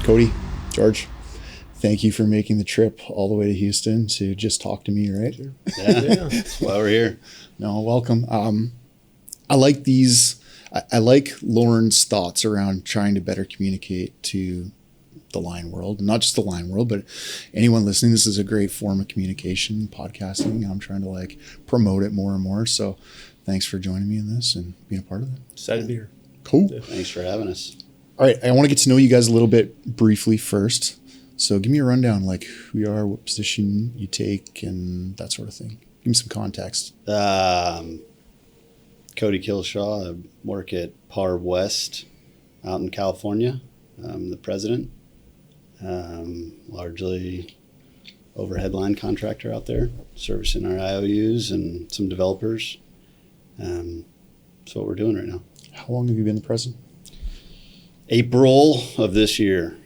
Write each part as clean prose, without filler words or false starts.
Kody, George, thank you for making the trip all the way to Houston to just talk to me, right? Sure. Yeah. That's why we're here. No, welcome. I like these. I like Lauren's thoughts around trying to better communicate to the line world, not just the line world, but anyone listening. This is a great form of communication, podcasting. I'm trying to promote it more and more. So thanks for joining me in this and being a part of it. Excited to be here. Cool. Thanks for having us. All right. I want to get to know you guys a little bit briefly first. So give me a rundown, who you are, what position you take, and that sort of thing. Give me some context. Kody Kilshaw. I work at Power West out in California. I'm the president. Largely overhead line contractor out there, servicing our IOUs and some developers. That's what we're doing right now. How long have you been the president? April of this year.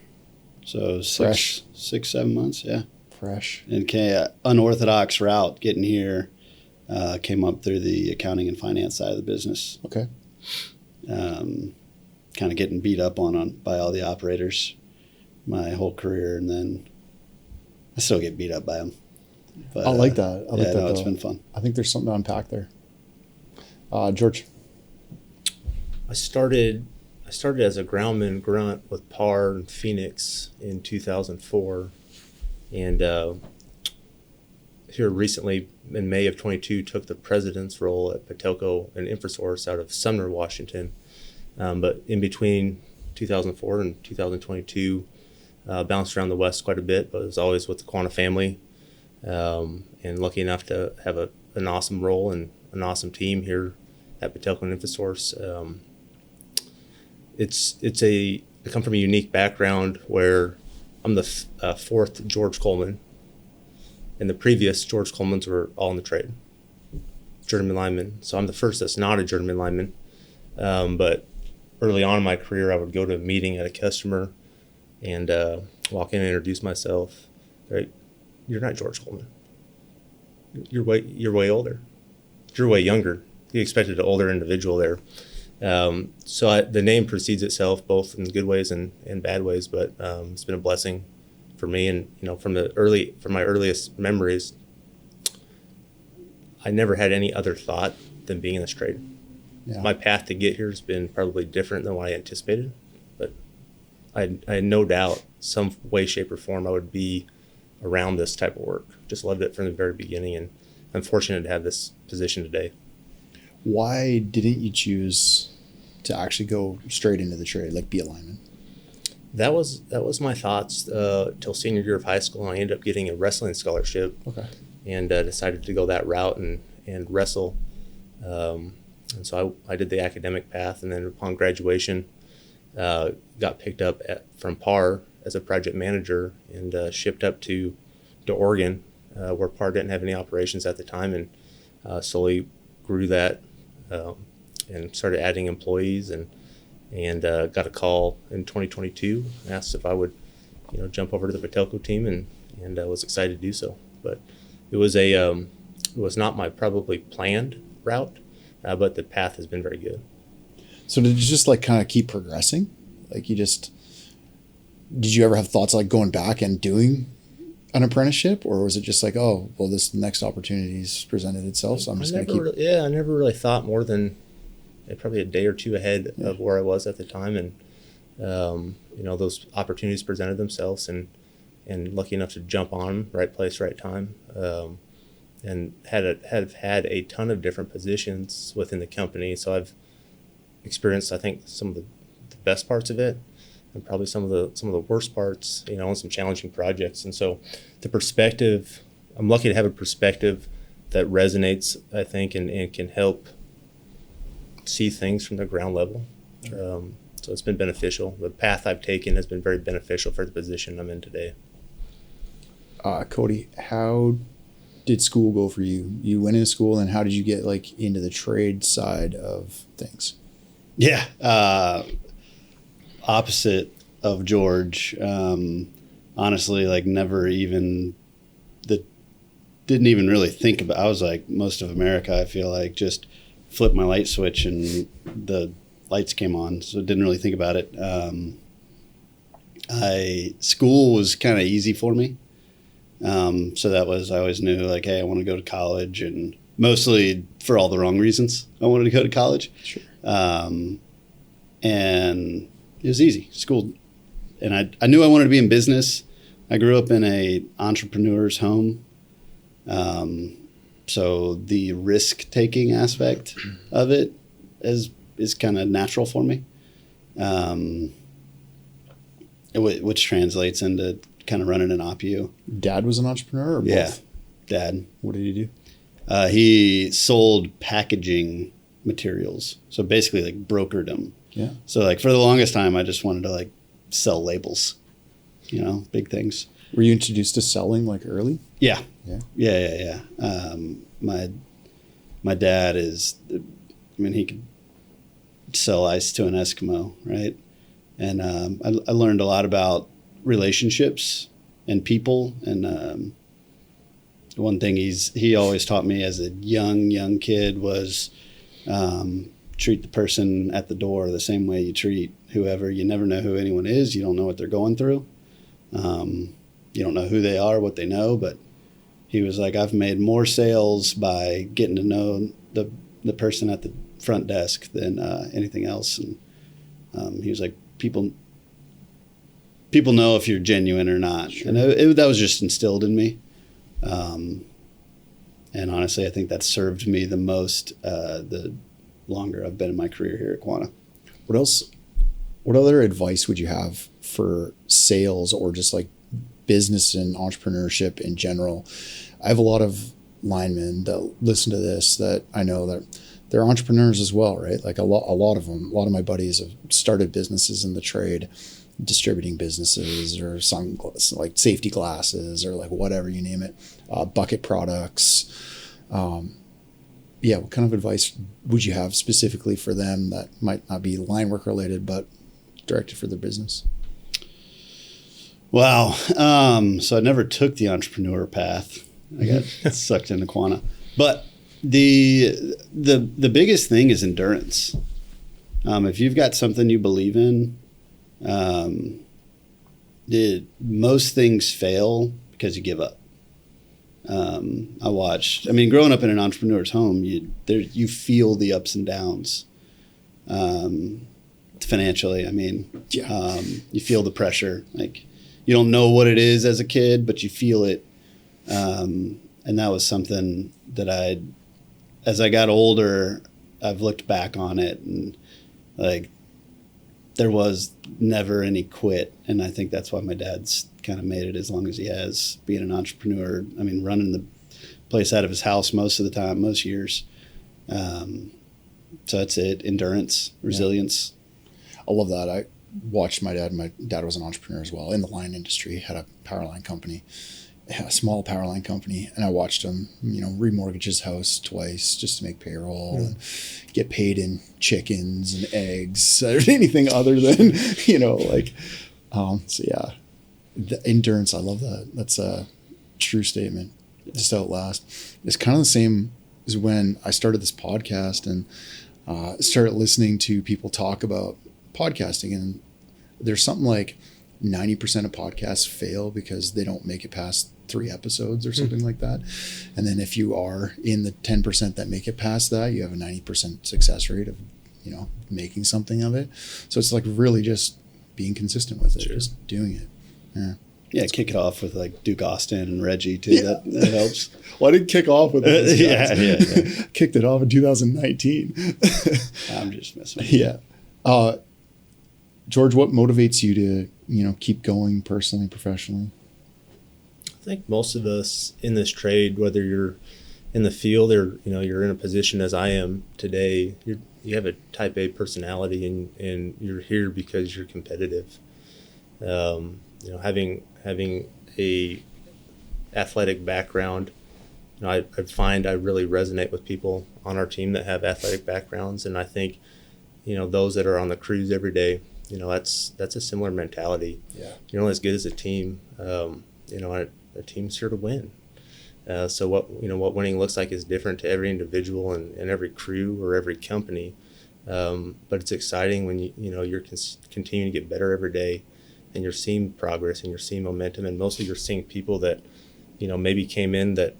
So Fresh. 6-7 months, yeah. Fresh. And unorthodox route getting here. Came up through the accounting and finance side of the business. Okay. Kind of getting beat up on by all the operators my whole career, and then I still get beat up by them. But, I like that. It's been fun. I think there's something to unpack there. George. I started as a groundman grunt with PAR in Phoenix in 2004, and here recently in May of 22 took the president's role at Potelco and InfoSource out of Sumner, Washington. But in between 2004 and 2022, bounced around the West quite a bit, but was always with the Quanta family, and lucky enough to have an awesome role and an awesome team here at Potelco and InfoSource. I come from a unique background where I'm the fourth George Coleman, and the previous George Colemans were all in the trade, journeyman linemen. So I'm the first that's not a journeyman lineman. But early on in my career, I would go to a meeting at a customer and walk in and introduce myself. Right, you're not George Coleman. You're way older. You're way younger. You expected an older individual there. So the name precedes itself, both in good ways and bad ways. But it's been a blessing for me, and from my earliest memories, I never had any other thought than being in this trade. Yeah. My path to get here has been probably different than what I anticipated, but I had no doubt, some way, shape, or form, I would be around this type of work. Just loved it from the very beginning, and I'm fortunate to have this position today. Why didn't you choose to actually go straight into the trade, be a lineman? That was my thoughts till senior year of high school, and I ended up getting a wrestling scholarship. Okay. And decided to go that route and wrestle. And so I did the academic path, and then upon graduation, got picked up from PAR as a project manager and shipped up to Oregon, where PAR didn't have any operations at the time, and slowly grew that and started adding employees, and got a call in 2022, asked if I would jump over to the Potelco team, and I was excited to do so. But it was not my probably planned route, but the path has been very good. So did you just kind of keep progressing? Did you ever have thoughts going back and doing an apprenticeship, or was it just this next opportunity's presented itself, so I'm just going to keep... I never really thought more than probably a day or two ahead of where I was at the time, and those opportunities presented themselves, and lucky enough to jump on, right place, right time, and have had a ton of different positions within the company. So I've experienced, I think, some of the best parts of it, and probably some of the worst parts, and some challenging projects. And so the perspective, I'm lucky to have a perspective that resonates, I think, and can help see things from the ground level. So it's been beneficial. The path I've taken has been very beneficial for the position I'm in today. Kody, how did school go for you? You went into school, and how did you get into the trade side of things? Yeah. Opposite of George. Honestly, never even didn't even really think about. I was like most of America, I feel just flipped my light switch and the lights came on, so didn't really think about it. School was kind of easy for me. So I always knew like, hey, I want to go to college, and mostly for all the wrong reasons. I wanted to go to college. Sure. And it was easy, school. And I knew I wanted to be in business. I grew up in a entrepreneur's home. So the risk-taking aspect of it is kind of natural for me. Which translates into kind of running an OPU. Dad was an entrepreneur or both? Yeah, Dad. What did he do? He sold packaging materials. So basically like brokered them. Yeah. So like for the longest time, I just wanted to like sell labels, big things. Were you introduced to selling like early? Yeah. Yeah. My dad he could sell ice to an Eskimo, right? And I learned a lot about relationships and people. And one thing he always taught me as a young kid was treat the person at the door the same way you treat whoever. You never know who anyone is. You don't know what they're going through. You don't know who they are, what they know. But he was like, I've made more sales by getting to know the person at the front desk than anything else. And he was like, people know if you're genuine or not. Sure. And that was just instilled in me. And honestly, I think that served me the most the longer I've been in my career here at Quanta. What other advice would you have for sales or just like business and entrepreneurship in general? I have a lot of linemen that listen to this that I know that they're entrepreneurs as well, right? Like a lot of them, a lot of my buddies have started businesses in the trade, distributing businesses or sunglasses, like safety glasses or like whatever, you name it, bucket products. What kind of advice would you have specifically for them that might not be line work related, but directed for their business? Wow. So I never took the entrepreneur path. I got sucked into Quanta. But the biggest thing is endurance. If you've got something you believe in, most things fail because you give up. Growing up in an entrepreneur's home, you feel the ups and downs. Financially, you feel the pressure. Like you don't know what it is as a kid, but you feel it. And that was something that as I got older, I've looked back on it and like there was never any quit. And I think that's why my dad's kind of made it as long as he has, being an entrepreneur. Running the place out of his house most of the time, most years. So that's it. Endurance, resilience. Yeah. I love that. I watched my dad. My dad was an entrepreneur as well in the line industry, had a Powerline company, a small Powerline company. And I watched him, remortgage his house twice just to make payroll and get paid in chickens and eggs or anything other than, the endurance. I love that. That's a true statement. Just outlast. It's kind of the same as when I started this podcast and started listening to people talk about podcasting, and there's something like 90% of podcasts fail because they don't make it past 3 episodes or something like that. And then if you are in the 10% that make it past that, you have a 90% success rate of, making something of it. So it's like really just being consistent with it, just doing it. Yeah. Yeah, kick it off with like Duke Austin and Reggie too. Yeah. That helps. Well, I didn't kick off with those guys. Yeah. Kicked it off in 2019. I'm just messing with you. Yeah. George, what motivates you to, keep going personally, professionally? I think most of us in this trade, whether you're in the field or, you're in a position as I am today, you have a type A personality and you're here because you're competitive. Having a athletic background, I find I really resonate with people on our team that have athletic backgrounds. And I think, those that are on the crews every day, that's a similar mentality. Yeah. You're only as good as a team. A team's here to win. So what winning looks like is different to every individual and every crew or every company. But it's exciting when you're continuing to get better every day. and you're seeing progress and you're seeing momentum, and mostly you're seeing people that, maybe came in that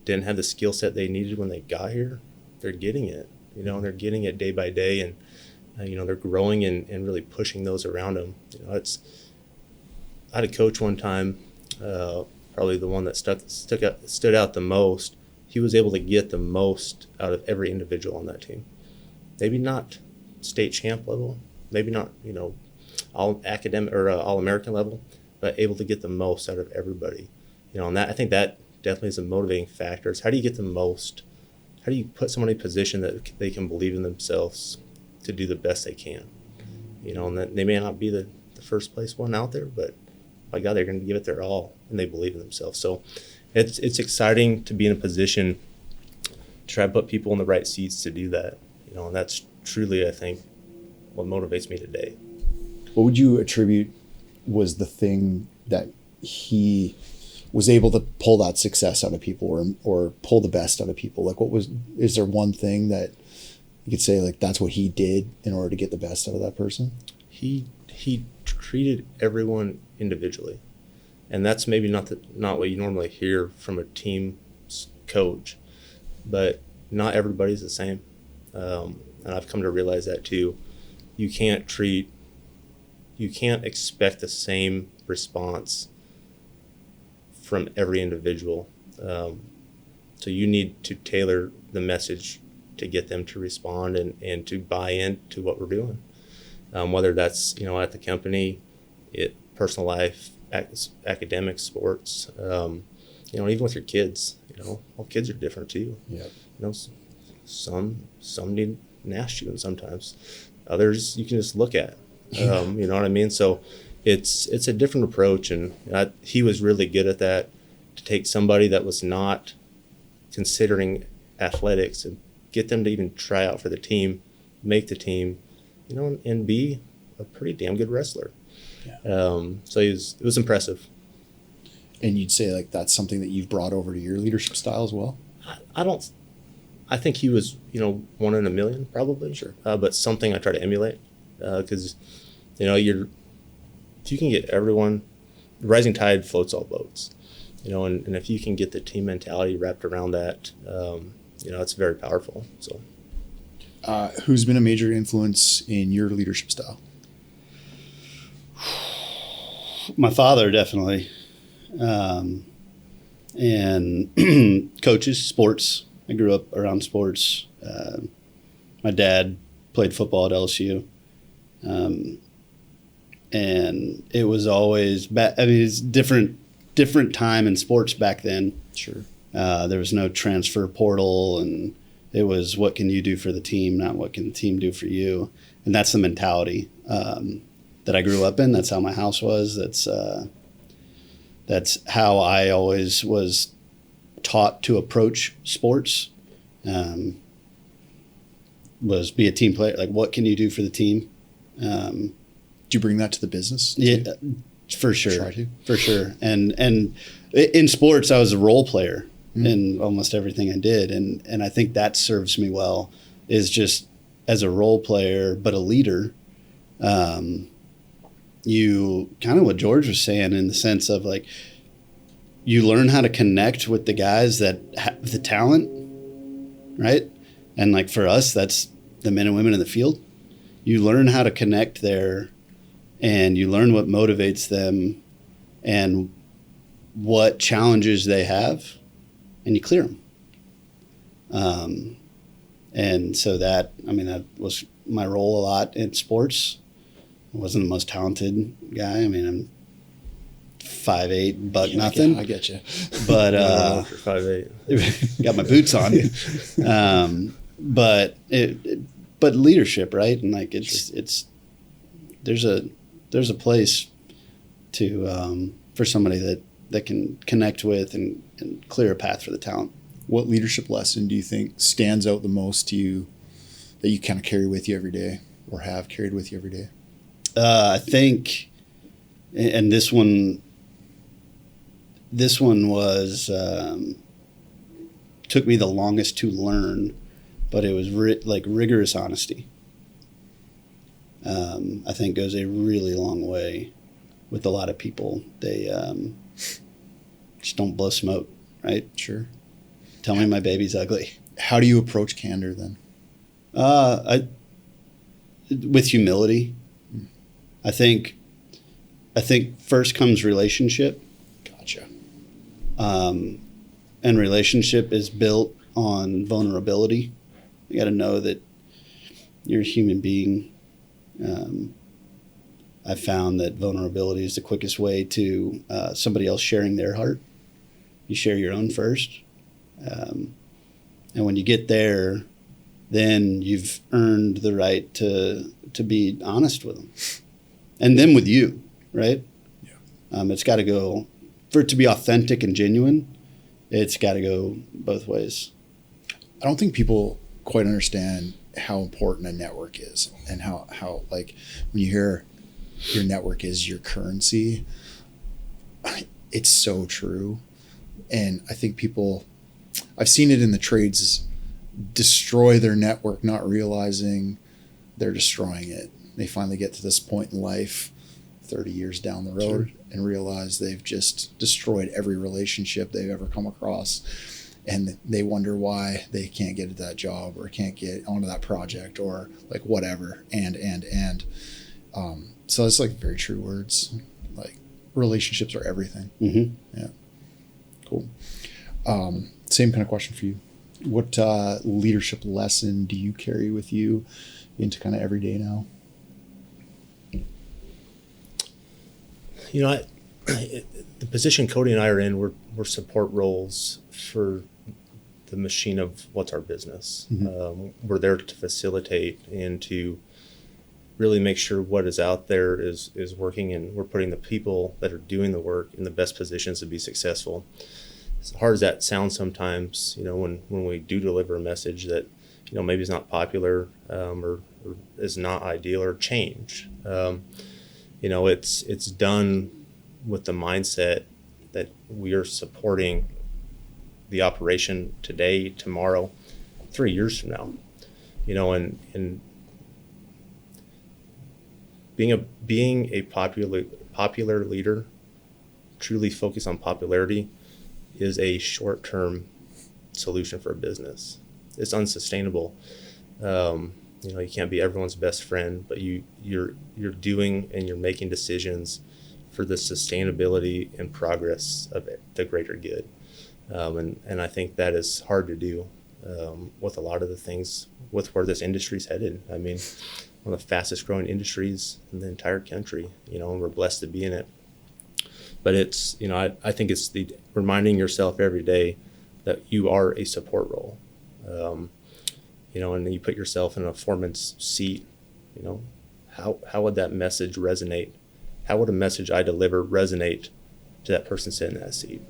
didn't have the skill set they needed when they got here. They're getting it, and they're getting it day by day, and they're growing and really pushing those around them. I had a coach one time, probably the one that stood out the most. He was able to get the most out of every individual on that team. Maybe not state champ level, maybe not all academic or all American level, but able to get the most out of everybody. And that, I think that definitely is a motivating factor. Is how do you get the most? How do you put someone in a position that they can believe in themselves to do the best they can? And that they may not be the first place one out there, but by God, they're going to give it their all, and they believe in themselves. So it's exciting to be in a position to try to put people in the right seats to do that. And that's truly, I think, what motivates me today. What would you attribute was the thing that he was able to pull that success out of people, or pull the best out of people? Like, is there one thing that you could say, like, that's what he did in order to get the best out of that person? He treated everyone individually, and that's maybe not what you normally hear from a team coach, but not everybody's the same, and I've come to realize that too. You can't expect the same response from every individual, so you need to tailor the message to get them to respond and to buy into what we're doing, whether that's at the company, personal life, academics, sports, even with your kids. All kids are different too. Yeah. Some need an ask you, and sometimes others you can just look at. You know what I mean? So it's a different approach, and he was really good at that, to take somebody that was not considering athletics and get them to even try out for the team, make the team, and be a pretty damn good wrestler. Yeah. So it was impressive. And you'd say, like, that's something that you've brought over to your leadership style as well? I think he was, one in a million probably. Sure. But something I try to emulate, because, if you can get everyone, the rising tide floats all boats, and if you can get the team mentality wrapped around that, it's very powerful. So, who's been a major influence in your leadership style? My father, definitely. And coaches, sports. I grew up around sports. My dad played football at LSU. And it was always it's different time in sports back then. Sure. There was no transfer portal, and it was, what can you do for the team, not what can the team do for you. And that's the mentality that I grew up in. That's how my house was. That's how I always was taught to approach sports. Was be a team player. Like, what can you do for the team? Do you bring that to the business? Yeah, for sure. Try to. For sure. And in sports, I was a role player in almost everything I did. And I think that serves me well, is just as a role player, but a leader. You kind of what George was saying, in the sense of, like, you learn how to connect with the guys that have the talent, right? And, like, for us, that's the men and women in the field. You learn how to connect there, and you learn what motivates them and what challenges they have, and you clear them. And so that was my role a lot in sports. I wasn't the most talented guy. I'm 5'8", buck nothing. I get you. But 5'8". got my boots on. But leadership, right? And, like, it's there's a place to for somebody that can connect with and clear a path for the talent. What leadership lesson do you think stands out the most to you, that you kind of carry with you every day, or have carried with you every day? I think, and this one was took me the longest to learn, but it was rigorous honesty. I think goes a really long way with a lot of people. They just don't blow smoke, right? Sure. Tell me my baby's ugly. How do you approach candor then? With humility. I think first comes relationship. Gotcha. And relationship is built on vulnerability. You got to know that you're a human being. I found that vulnerability is the quickest way to somebody else sharing their heart. You share your own first. And when you get there, then you've earned the right to be honest with them. And then with you, right? Yeah. It's got to go, for it to be authentic and genuine, it's got to go both ways. I don't think people quite understand how important a network is, and how like when you hear your network is your currency, it's so true. And I think I've seen it in the trades destroy their network, not realizing they're destroying it. They finally get to this point in life 30 years down the road and realize they've just destroyed every relationship they've ever come across. And they wonder why they can't get at that job or can't get onto that project or like whatever. So it's like very true words. Like relationships are everything. Mm-hmm. Yeah. Cool. Same kind of question for you. What leadership lesson do you carry with you into kind of every day now? You know, the position Kody and I are in, we're support roles for the machine of what's our business. Mm-hmm. We're there to facilitate and to really make sure what is out there is working, and we're putting the people that are doing the work in the best positions to be successful. As hard as that sounds sometimes, you know, when we do deliver a message that, you know, maybe is not popular or is not ideal or change. You know, it's done with the mindset that we are supporting the operation today, tomorrow, 3 years from now. You know, and being a popular leader, truly focused on popularity, is a short-term solution for a business. It's unsustainable. You know, you can't be everyone's best friend, but you're doing and you're making decisions for the sustainability and progress of the greater good. And I think that is hard to do with a lot of the things with where this industry's headed. I mean, one of the fastest growing industries in the entire country, you know, and we're blessed to be in it. But it's, you know, I think it's the reminding yourself every day that you are a support role. You know, and you put yourself in a foreman's seat, you know, how would that message resonate? How would a message I deliver resonate to that person sitting in that seat?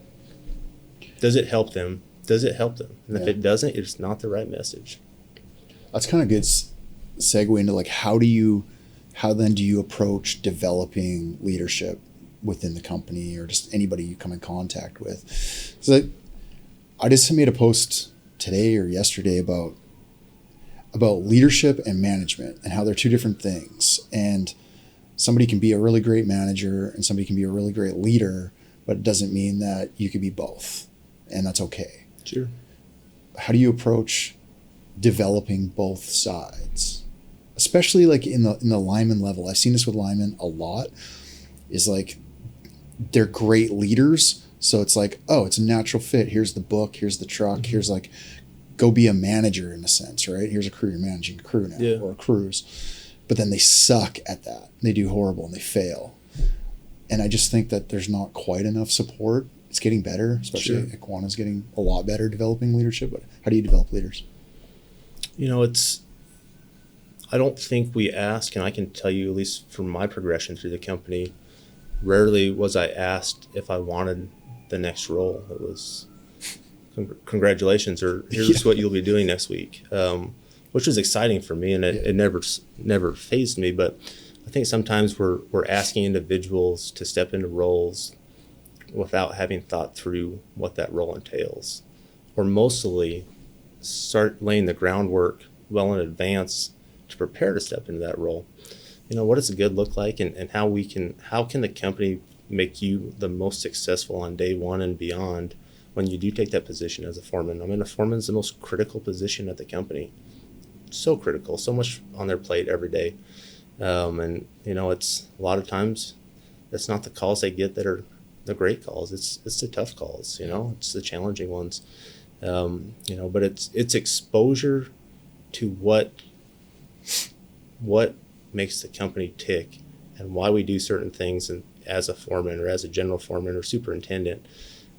Does it help them? Does it help them? And if it doesn't, it's not the right message. That's kind of good segue into like, how then do you approach developing leadership within the company or just anybody you come in contact with? So I just made a post today or yesterday about leadership and management and how they're two different things. And somebody can be a really great manager and somebody can be a really great leader, but it doesn't mean that you could be both. And that's okay. Sure. How do you approach developing both sides? Especially like in the lineman level. I've seen this with linemen a lot, is like they're great leaders. So it's like, oh, it's a natural fit. Here's the book. Here's the truck. Mm-hmm. Here's like, go be a manager in a sense, right? Here's a crew. You're managing a crew now or a cruise. But then they suck at that. They do horrible and they fail. And I just think that there's not quite enough support. It's getting better, especially Equana's getting a lot better developing leadership. But how do you develop leaders? You know, I don't think we ask, and I can tell you, at least from my progression through the company, rarely was I asked if I wanted the next role. It was congratulations, or here's what you'll be doing next week, which was exciting for me, and it never fazed me. But I think sometimes we're asking individuals to step into roles without having thought through what that role entails, or mostly start laying the groundwork well in advance to prepare to step into that role. what does good look like, and how can the company make you the most successful on day one and beyond when you do take that position as a foreman. I mean, a foreman's the most critical position at the company. So critical, so much on their plate every day. And it's a lot of times it's not the calls they get that are the great calls. It's the tough calls, it's the challenging ones. But it's exposure to what makes the company tick and why we do certain things, and as a foreman or as a general foreman or superintendent,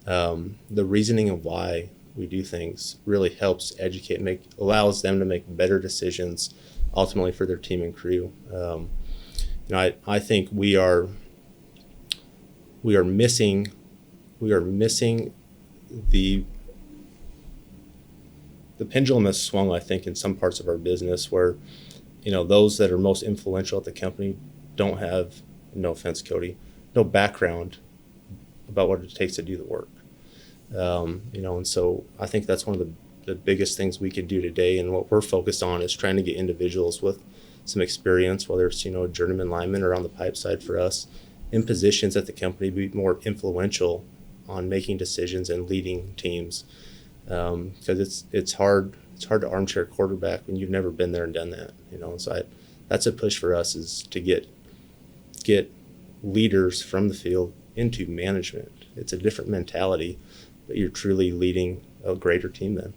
the reasoning of why we do things really helps educate, allows them to make better decisions ultimately for their team and crew. I think we are missing the pendulum has swung, I think, in some parts of our business where, those that are most influential at the company don't have, no offense, Kody, no background about what it takes to do the work. And so I think that's one of the biggest things we could do today. And what we're focused on is trying to get individuals with some experience, whether it's, a journeyman lineman or on the pipe side for us, in positions at the company, be more influential on making decisions and leading teams. Because it's hard to armchair quarterback when you've never been there and done that, So that's a push for us, is to get leaders from the field into management. It's a different mentality, but you're truly leading a greater team then.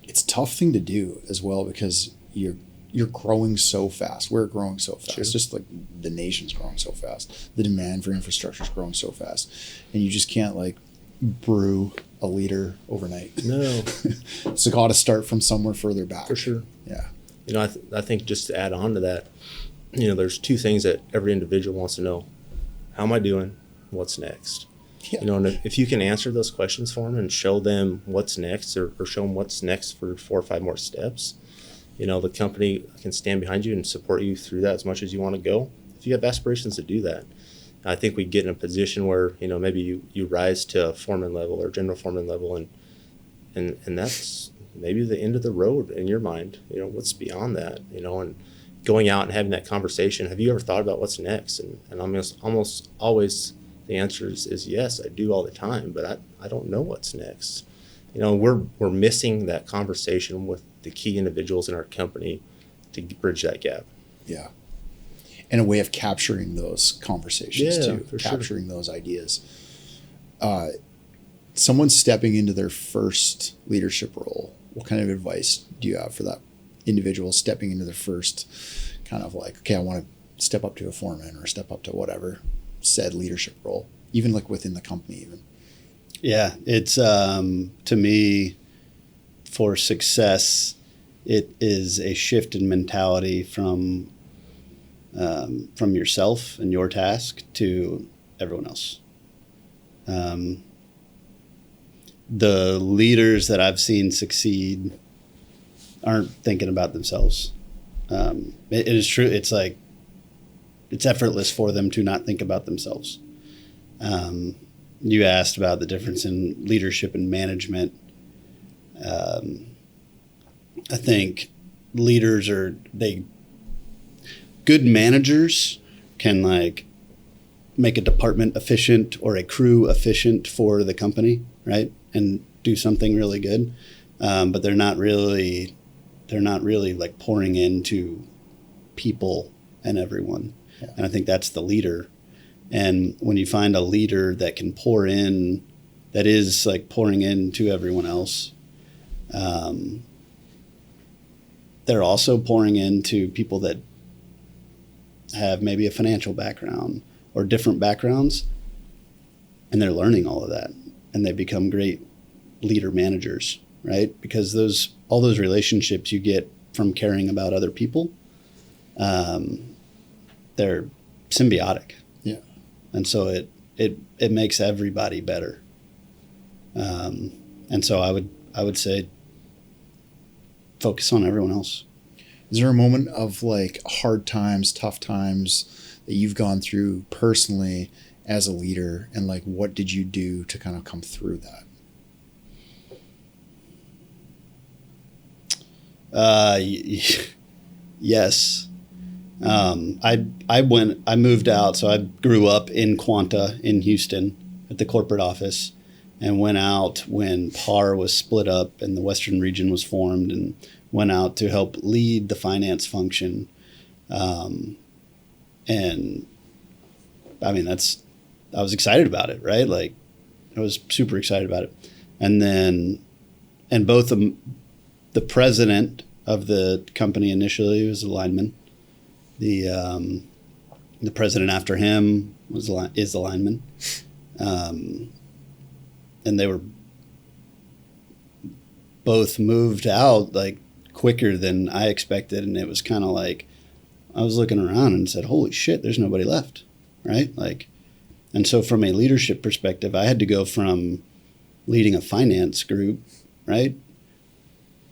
It's a tough thing to do as well, because you're growing so fast. We're growing so fast. Sure. Just like the nation's growing so fast. The demand for infrastructure is growing so fast. And you just can't brew a leader overnight. No. It's got to start from somewhere further back. For sure. Yeah. I think just to add on to that, there's two things that every individual wants to know. How am I doing? What's next? Yeah. And if you can answer those questions for them and show them what's next, or show them what's next for 4 or 5 more steps, the company can stand behind you and support you through that as much as you want to go. If you have aspirations to do that, I think we get in a position where, maybe you rise to a foreman level or general foreman level, and that's maybe the end of the road in your mind. What's beyond that, and going out and having that conversation. Have you ever thought about what's next? And almost always the answer is yes, I do all the time, but I don't know what's next. We're missing that conversation with the key individuals in our company to bridge that gap. Yeah. And a way of capturing those conversations too, for capturing those ideas. Someone stepping into their first leadership role, what kind of advice do you have for that individual stepping into their first kind of okay, I want to step up to a foreman or step up to whatever said leadership role, even within the company even? Yeah, it's to me, for success, it is a shift in mentality from yourself and your task to everyone else. The leaders that I've seen succeed aren't thinking about themselves. It is true. It's it's effortless for them to not think about themselves. You asked about the difference in leadership and management. I think leaders good managers can make a department efficient or a crew efficient for the company, right? And do something really good. But they're not really pouring into people and everyone. Yeah. And I think that's the leader. And when you find a leader that can pour in, that is pouring into everyone else, they're also pouring into people that have maybe a financial background or different backgrounds, and they're learning all of that, and they become great leader managers, right? Because all those relationships you get from caring about other people, they're symbiotic. Yeah. And so it makes everybody better. And so I would say focus on everyone else. Is there a moment of hard times, tough times that you've gone through personally as a leader, and what did you do to kind of come through that? Yes. I moved out. So I grew up in Quanta in Houston at the corporate office, and went out when PAR was split up and the Western region was formed, and went out to help lead the finance function. And I mean, I was excited about it, right? Like, I was super excited about it. And both the president of the company initially was a lineman. The president after him is the lineman. And they were both moved out like quicker than I expected. And it was kind of like, I was looking around and said, holy shit, there's nobody left. Right. Like, and so from a leadership perspective, I had to go from leading a finance group, right,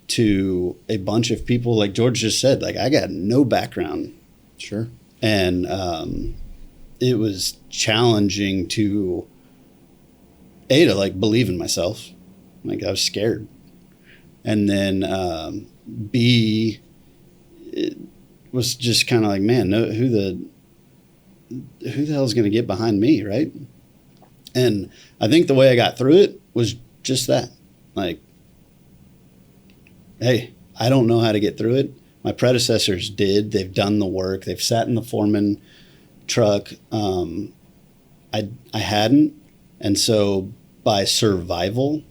to a bunch of people, like George just said, like, I got no background. Sure. And it was challenging to like believe in myself. Like, I was scared. And then B, it was just kind of like, man, who the hell is going to get behind me, right? And I think the way I got through it was just that. Like, hey, I don't know how to get through it. My predecessors did. They've done the work. They've sat in the foreman truck. I hadn't. And so by survival,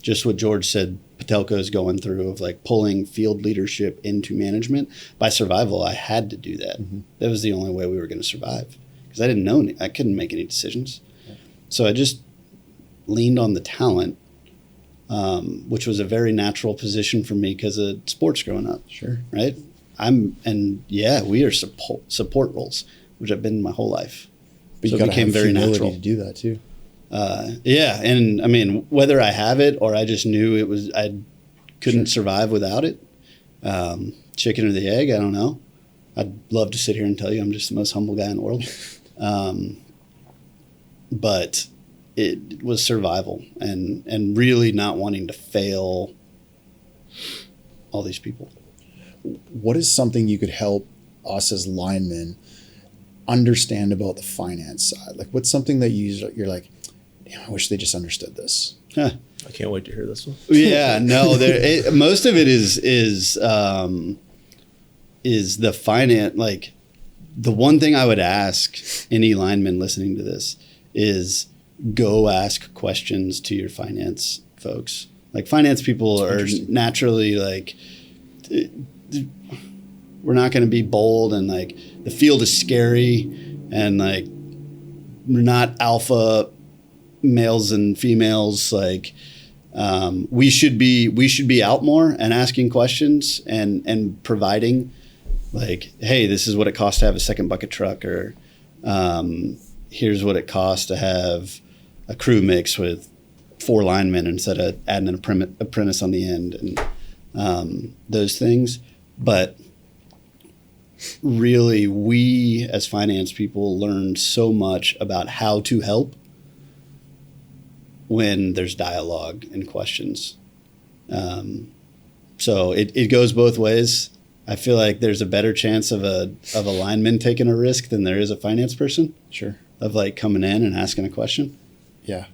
just what George said, Potelco is going through of like pulling field leadership into management. By survival, I had to do that. Mm-hmm. That was the only way we were going to survive, because I didn't know I couldn't make any decisions. Yeah. So I just leaned on the talent, which was a very natural position for me because of sports growing up. Sure. Right. We are support roles, which I've been my whole life. But so it became very natural to do that too. And I mean, whether I have it or I just knew I couldn't survive without it. Chicken or the egg, I don't know. I'd love to sit here and tell you I'm just the most humble guy in the world. But it was survival and really not wanting to fail all these people. What is something you could help us as linemen understand about the finance side? Like, what's something that you're like, damn, I wish they just understood this. Huh. I can't wait to hear this one. Yeah, no, most of it is the finance. Like, the one thing I would ask any lineman listening to this is go ask questions to your finance folks. Like, finance people are naturally like, we're not going to be bold, and like the field is scary, and like we're not alpha males and females. Like, we should be out more and asking questions and providing, like, hey, this is what it costs to have a second bucket truck, or here's what it costs to have a crew mix with 4 linemen instead of adding an apprentice on the end, and those things. But really, we as finance people learn so much about how to help when there's dialogue and questions. So it goes both ways. I feel like there's a better chance of a lineman taking a risk than there is a finance person. Sure. Of like coming in and asking a question. Yeah.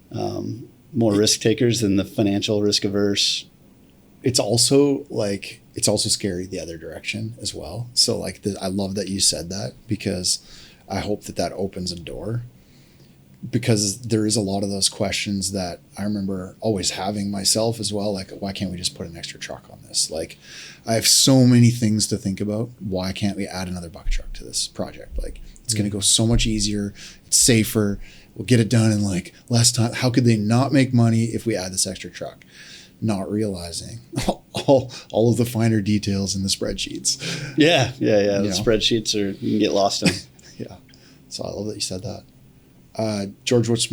More risk takers than the financial risk averse. It's also scary the other direction as well. So like, I love that you said that, because I hope that opens a door, because there is a lot of those questions that I remember always having myself as well. Like, why can't we just put an extra truck on this? Like, I have so many things to think about. Why can't we add another bucket truck to this project? Like, it's going to go so much easier. It's safer. We'll get it done in like less time. How could they not make money if we add this extra truck? Not realizing all of the finer details in the spreadsheets. Yeah. The spreadsheets you can get lost in. Yeah. So I love that you said that. George, what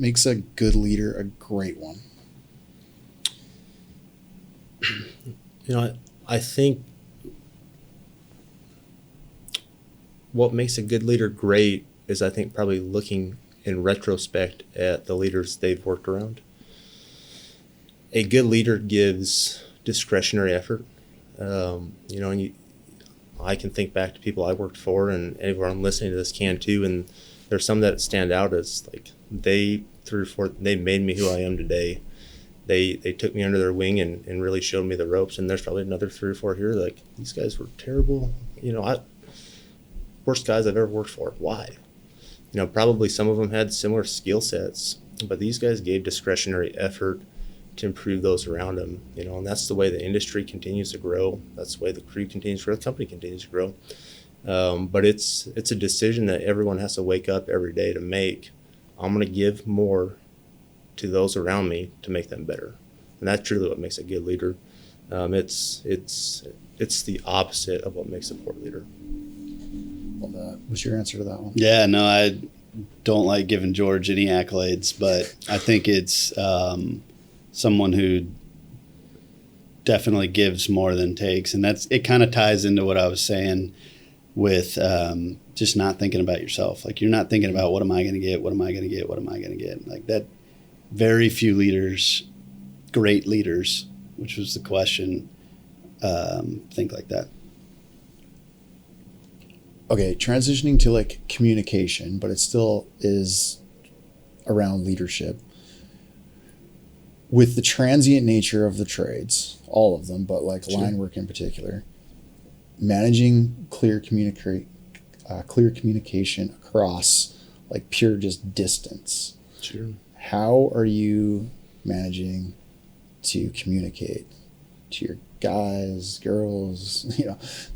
makes a good leader a great one? I think what makes a good leader great is, I think, probably looking in retrospect at the leaders they've worked around. A good leader gives discretionary effort. And I can think back to people I worked for, and everyone listening to this can too. And there's some that stand out as like they made me who I am today. They took me under their wing and really showed me the ropes. And there's probably another 3 or 4 here like, these guys were terrible. Worst guys I've ever worked for. Why? Probably some of them had similar skill sets, but these guys gave discretionary effort to improve those around them, and that's the way the industry continues to grow. That's the way the crew continues to grow, the company continues to grow. But it's a decision that everyone has to wake up every day to make. I'm going to give more to those around me to make them better. And that's truly what makes a good leader. It's the opposite of what makes a poor leader. Well, what's your answer to that one? Yeah, no, I don't like giving George any accolades, but I think it's someone who definitely gives more than takes. And it kind of ties into what I was saying with just not thinking about yourself. Like, you're not thinking about what am I going to get? What am I going to get? What am I going to get? Like that, very few leaders, great leaders, which was the question, think like that. Okay, transitioning to like communication, but it still is around leadership. With the transient nature of the trades, all of them, but like Sure. line work in particular, managing clear communication across like pure just distance. Sure. How are you managing to communicate to your guys, girls,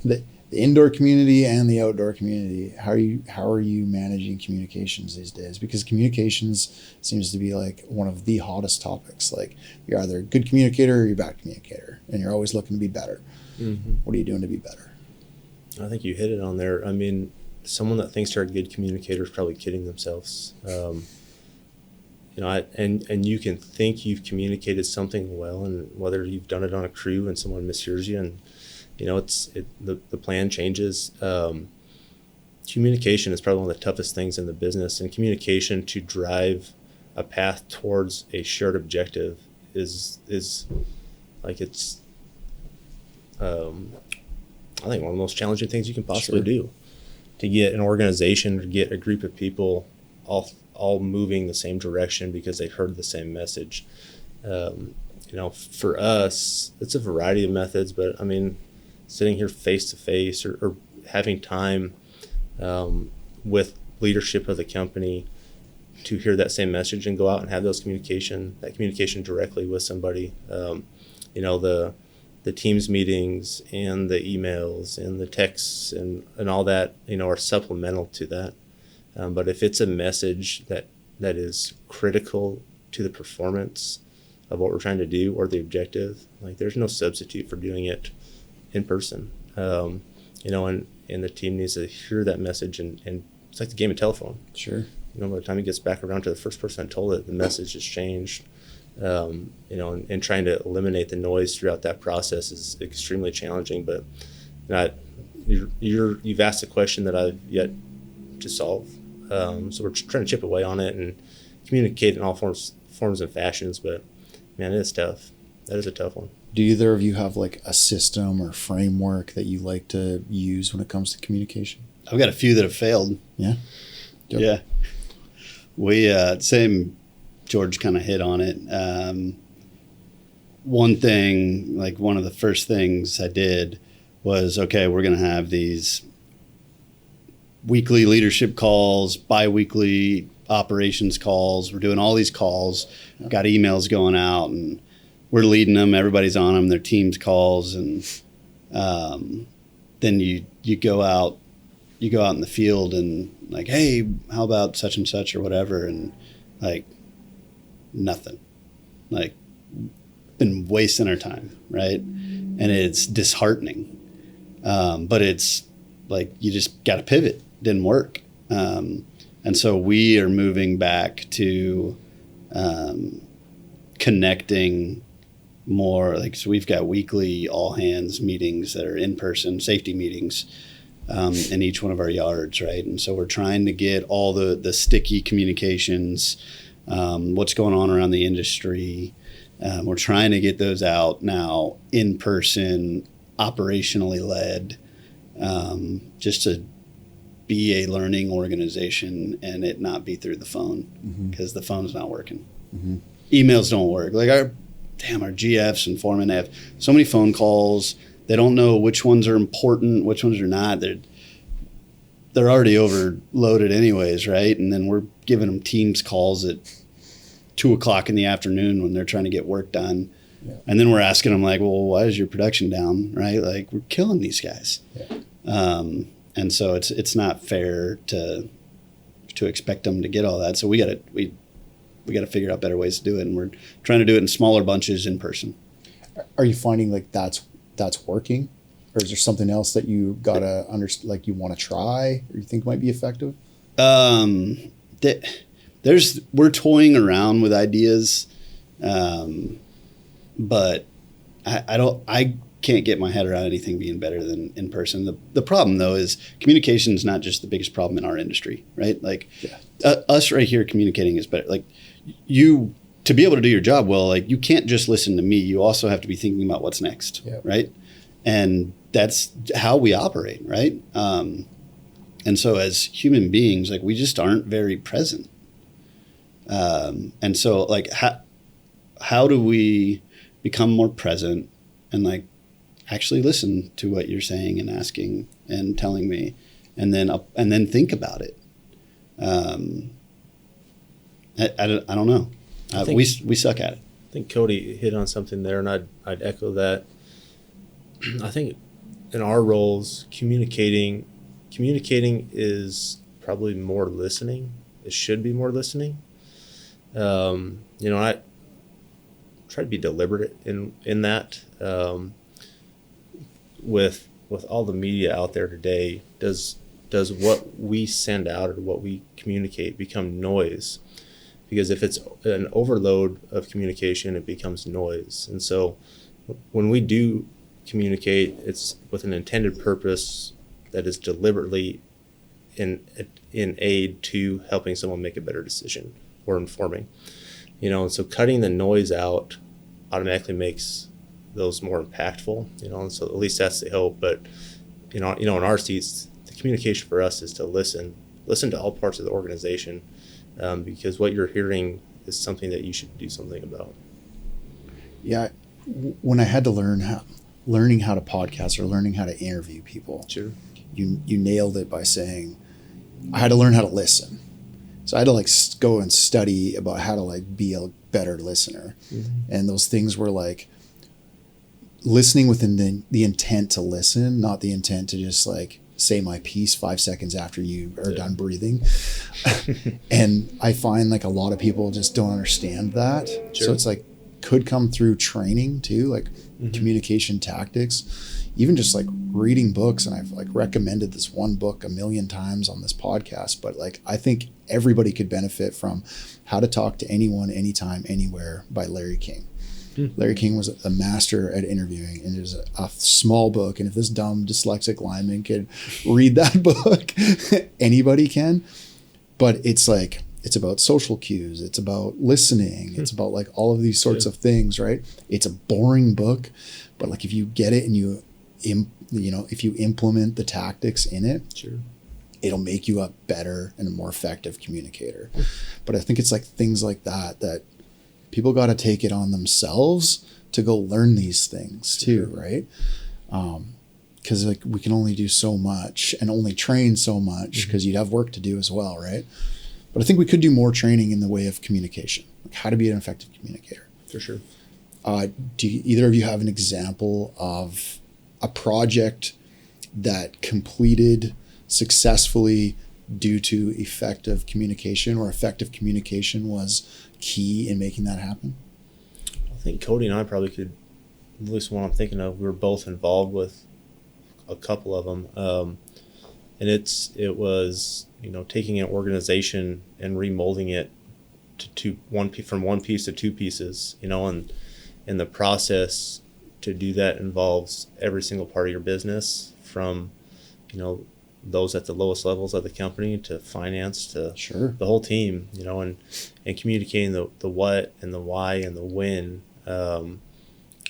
the indoor community and the outdoor community? How are you managing communications these days? Because communications seems to be like one of the hottest topics. Like, you're either a good communicator or you're a bad communicator, and you're always looking to be better. Mm-hmm. What are you doing to be better? I think you hit it on there. I mean, someone that thinks they're a good communicator is probably kidding themselves. And you can think you've communicated something well, and whether you've done it on a crew and someone mishears you, and the plan changes. Communication is probably one of the toughest things in the business, and communication to drive a path towards a shared objective is like I think one of the most challenging things you can possibly do, to get an organization or get a group of people all moving the same direction because they heard the same message. For us, it's a variety of methods, but I mean, sitting here face to face or having time with leadership of the company to hear that same message and go out and have that communication directly with somebody. The Teams meetings and the emails and the texts and all that, are supplemental to that. But if it's a message that is critical to the performance of what we're trying to do or the objective, like, there's no substitute for doing it in person. And the team needs to hear that message, and it's like the game of telephone. Sure. By the time he gets back around to the first person that told it, the message has changed. And trying to eliminate the noise throughout that process is extremely challenging. But you've asked a question that I've yet to solve. So we're trying to chip away on it and communicate in all forms and fashions. But man, it is tough. That is a tough one. Do either of you have like a system or framework that you like to use when it comes to communication? I've got a few that have failed. Yeah. Yep. Yeah. We same. George kind of hit on it. One thing, like one of the first things I did was, okay, we're going to have these weekly leadership calls, bi-weekly operations calls. We're doing all these calls, got emails going out, and we're leading them. Everybody's on them, their team's calls. And then you go out in the field and like, hey, how about such and such or whatever? And like, nothing. Like, been wasting our time, right? And it's disheartening. But it's like, you just got to pivot. Didn't work. And so we are moving back to connecting more. Like, so we've got weekly all hands meetings that are in-person safety meetings in each one of our yards, right? And so we're trying to get all the sticky communications, what's going on around the industry. We're trying to get those out now in person, operationally led, just to be a learning organization and it not be through the phone, because the phone's not working. Emails don't work. Like our GFs and foremen have so many phone calls. They don't know which ones are important, which ones are not. They're already overloaded anyways, right? And then we're giving them Teams calls at 2:00 in the afternoon when they're trying to get work done. Yeah. And then we're asking them like, well, why is your production down, right? Like, we're killing these guys. Yeah. And so it's not fair to expect them to get all that. So we got to figure out better ways to do it. And we're trying to do it in smaller bunches in person. Are you finding like that's working? Or is there something else that you gotta like you want to try or you think might be effective? We're toying around with ideas, but I can't get my head around anything being better than in person. The problem though is communication is not just the biggest problem in our industry, right? Like us right here communicating is better. Like you, to be able to do your job well, like you can't just listen to me. You also have to be thinking about what's next, right? And that's how we operate, right? And so as human beings, like we just aren't very present. And so like how do we become more present and like actually listen to what you're saying and asking and telling me, and then think about it. I don't know. We suck at it. I think Kody hit on something there, and I'd echo that. I think in our roles, communicating is probably more listening. It should be more listening. I try to be deliberate in that. With all the media out there today, does what we send out or what we communicate become noise? Because if it's an overload of communication, it becomes noise. And so when we do communicate, it's with an intended purpose that is deliberately in aid to helping someone make a better decision or informing. And so cutting the noise out automatically makes those more impactful, and so at least that's the hope. But in our seats, the communication for us is to listen to all parts of the organization, because what you're hearing is something that you should do something about. Yeah, when I had to learning how to podcast or learning how to interview people, sure, you nailed it by saying I had to learn how to listen. So I had to go and study about how to be a better listener, and those things were like listening within the intent to listen, not the intent to just say my piece 5 seconds after you are done breathing. And I find a lot of people just don't understand that. Sure. So it's could come through training too, communication tactics, even just reading books. And I've recommended this one book 1,000,000 times on this podcast, but I think everybody could benefit from How to Talk to Anyone, Anytime, Anywhere by Larry King. Larry King was a master at interviewing, and it was a small book. And if this dumb dyslexic lineman could read that book, anybody can. But it's about social cues. It's about listening. It's about all of these sorts of things, right? It's a boring book, but if you get it and if you implement the tactics in it, sure, it'll make you a better and a more effective communicator. But I think it's things like that people got to take it on themselves to go learn these things too, right? Because we can only do so much and only train so much, because you'd have work to do as well, right? But I think we could do more training in the way of communication, how to be an effective communicator. For sure. Do either of you have an example of a project that completed successfully due to effective communication, or effective communication was key in making that happen? I think Kody and I probably could, at least one I'm thinking of, we were both involved with a couple of them. And it was taking an organization and remolding it from one piece to two pieces, and the process to do that involves every single part of your business, from those at the lowest levels of the company to finance to the whole team, and communicating the what and the why and the when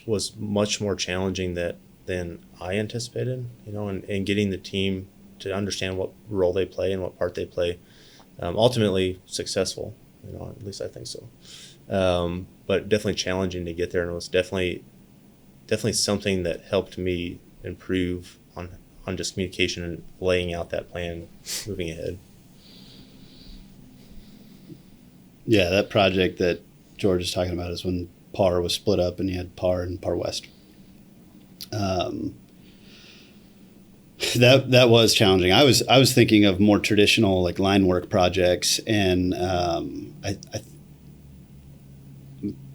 was much more challenging than than I anticipated, and getting the team to understand what role they play and what part they play. Ultimately successful, at least I think so. But definitely challenging to get there, and it was definitely something that helped me improve on just communication and laying out that plan moving ahead. Yeah, that project that George is talking about is when PAR was split up and you had PAR and PAR West. That was challenging. I was thinking of more traditional like line work projects, and I'm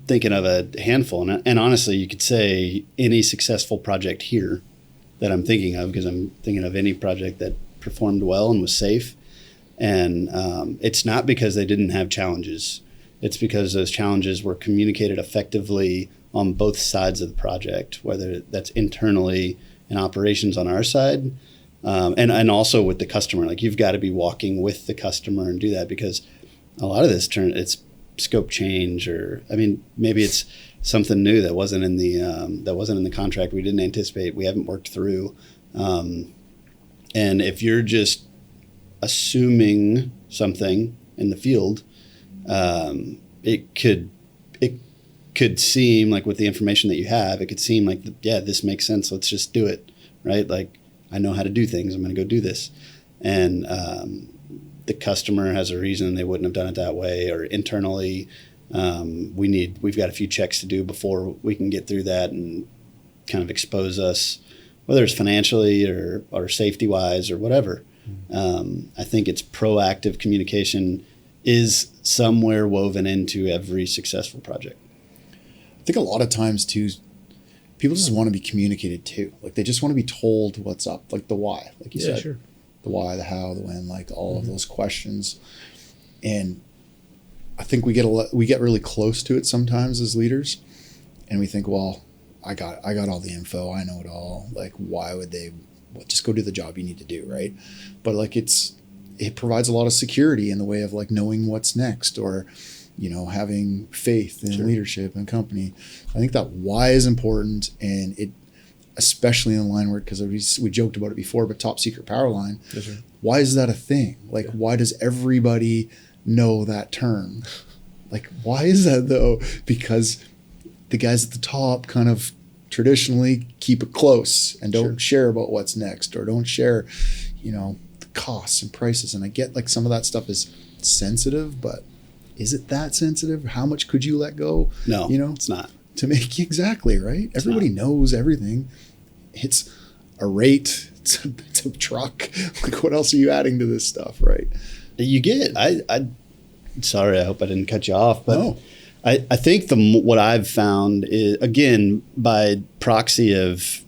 thinking of a handful. And honestly, you could say any successful project here that I'm thinking of, because I'm thinking of any project that performed well and was safe. And it's not because they didn't have challenges. It's because those challenges were communicated effectively on both sides of the project, whether that's internally in operations on our side, and also with the customer. Like, you've got to be walking with the customer and do that, because a lot of this it's scope change, or maybe it's something new that wasn't in the contract, we didn't anticipate, we haven't worked through, and if you're just assuming something in the field, it could seem like, with the information that you have, it could seem like, yeah, this makes sense, let's just do it, right? Like, I know how to do things, I'm going to go do this. And the customer has a reason they wouldn't have done it that way, or internally, we've got a few checks to do before we can get through that and kind of expose us, whether it's financially or safety wise or whatever. I think it's proactive communication is somewhere woven into every successful project. I think a lot of times too, people just want to be communicated to. Like, they just want to be told what's up, like the why, like you said, sure. The why, the how, the when, like all of those questions. And I think we get really close to it sometimes as leaders, and we think, well, I got all the info, I know it all. Like, why would they? Well, just go do the job you need to do, right? But like, it provides a lot of security in the way of like knowing what's next, or having faith in leadership and company. I think that why is important, and it, especially in line work, because we joked about it before, but top secret power line. Yes, sir. Why is that a thing? Like, why does everybody know that term? Like, why is that though? Because the guys at the top kind of traditionally keep it close and don't share about what's next, or don't share, the costs and prices. And I get like some of that stuff is sensitive, but is it that sensitive? How much could you let go? No, it's not. To make exactly right. Everybody knows everything. It's a rate. It's a truck. Like, what else are you adding to this stuff, right? You get. Sorry, I hope I didn't cut you off, but No. I think what I've found is, again, by proxy of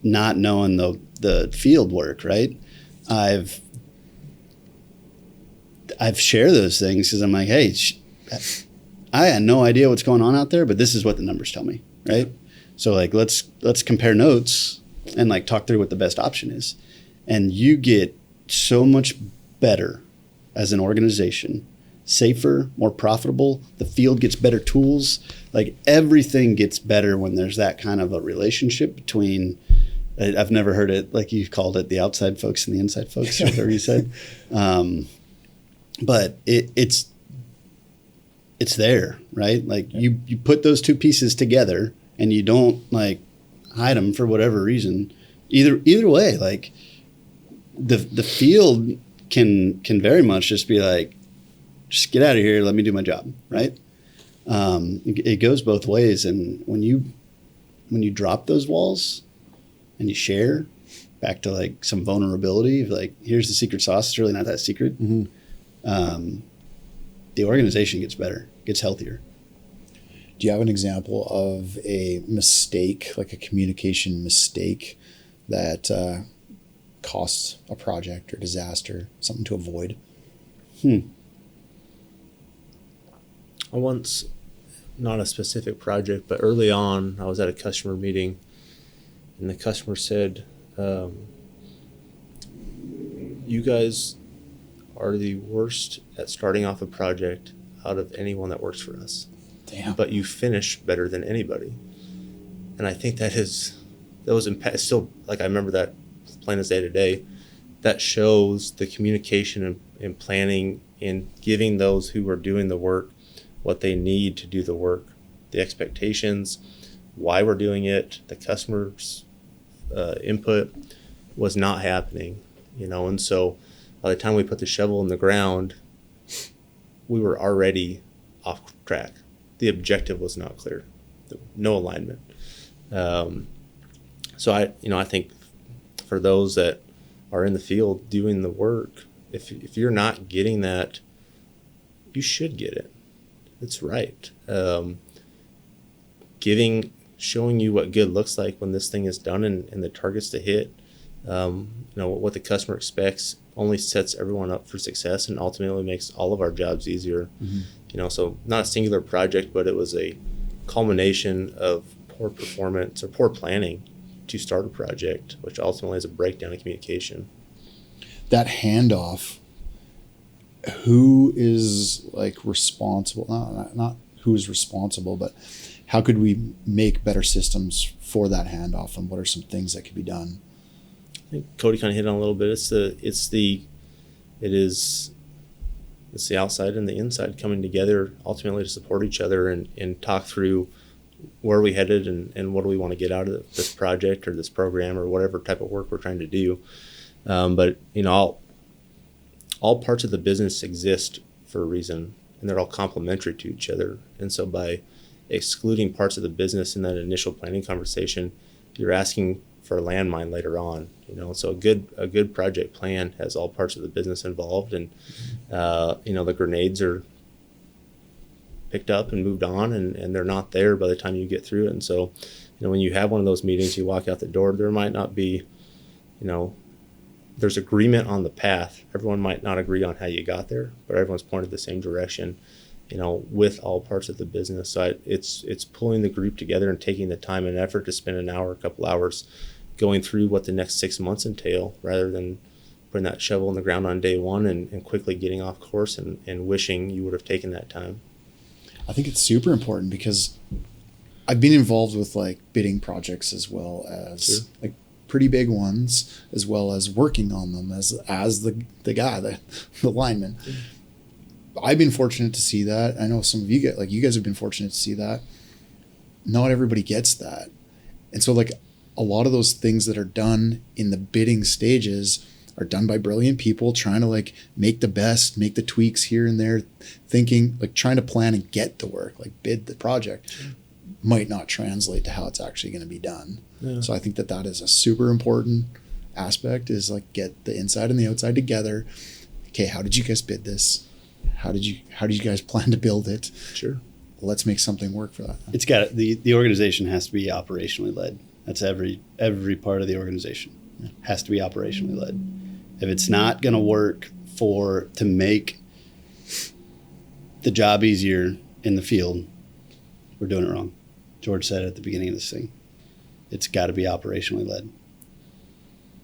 not knowing the field work, right? I've shared those things because I'm like, hey, I had no idea what's going on out there, but this is what the numbers tell me, right? So like, let's compare notes and like talk through what the best option is. And you get so much better as an organization, safer, more profitable. The field gets better tools. Like, everything gets better when there's that kind of a relationship between, I've never heard it like you called it, the outside folks and the inside folks, or whatever you said. But it's there, right? Like, you put those two pieces together and you don't like hide them for whatever reason. Either way, like the field can very much just be like, just get out of here, let me do my job, right? It goes both ways. And when you drop those walls and you share, back to like some vulnerability, like, here's the secret sauce, it's really not that secret. Mm-hmm. The organization gets better, gets healthier. Do you have an example of a mistake, like a communication mistake, that costs a project or disaster, something to avoid? I once, not a specific project, but early on, I was at a customer meeting, and the customer said, you guys are the worst at starting off a project out of anyone that works for us. Damn. But you finish better than anybody. And I think that is still, like, I remember that plain as day today. That shows the communication and planning and giving those who are doing the work what they need to do the work, the expectations, why we're doing it, the customer's input was not happening, and so by the time we put the shovel in the ground, we were already off track. The objective was not clear, no alignment. So I think for those that are in the field doing the work, if you're not getting that, you should get it. It's right. Showing you what good looks like when this thing is done and the targets to hit, what the customer expects only sets everyone up for success and ultimately makes all of our jobs easier. Mm-hmm. So not a singular project, but it was a culmination of poor performance or poor planning to start a project, which ultimately is a breakdown in communication. That handoff, who is like responsible? Not who is responsible, but how could we make better systems for that handoff, and what are some things that could be done? I think Kody kind of hit on a little bit. It's the outside and the inside coming together ultimately to support each other and talk through where are we headed and what do we want to get out of this project or this program or whatever type of work we're trying to do. But all parts of the business exist for a reason, and they're all complementary to each other. And so by excluding parts of the business in that initial planning conversation, you're asking for a landmine later on. So a good project plan has all parts of the business involved, and the grenades are picked up and moved on, and they're not there by the time you get through it. And so, when you have one of those meetings, you walk out the door, there might not be, there's agreement on the path. Everyone might not agree on how you got there, but everyone's pointed the same direction, with all parts of the business. So it's pulling the group together and taking the time and effort to spend an hour, a couple hours going through what the next 6 months entail, rather than putting that shovel in the ground on day one and quickly getting off course and wishing you would have taken that time. I think it's super important because I've been involved with like bidding projects as well as like pretty big ones, as well as working on them as the guy, the lineman. I've been fortunate to see that. I know some of you guys have been fortunate to see that. Not everybody gets that. And so like a lot of those things that are done in the bidding stages are done by brilliant people trying to like make the tweaks here and there, thinking like trying to plan and get the work, like bid the project, might not translate to how it's actually going to be done. Yeah. So I think that is a super important aspect, is like get the inside and the outside together. Okay, how did you guys bid this? How did you guys plan to build it? Sure. Let's make something work for that. It's got the organization has to be operationally led. That's every part of the organization has to be operationally led. If it's not going to work to make the job easier in the field, we're doing it wrong. George said it at the beginning of this thing. It's got to be operationally led.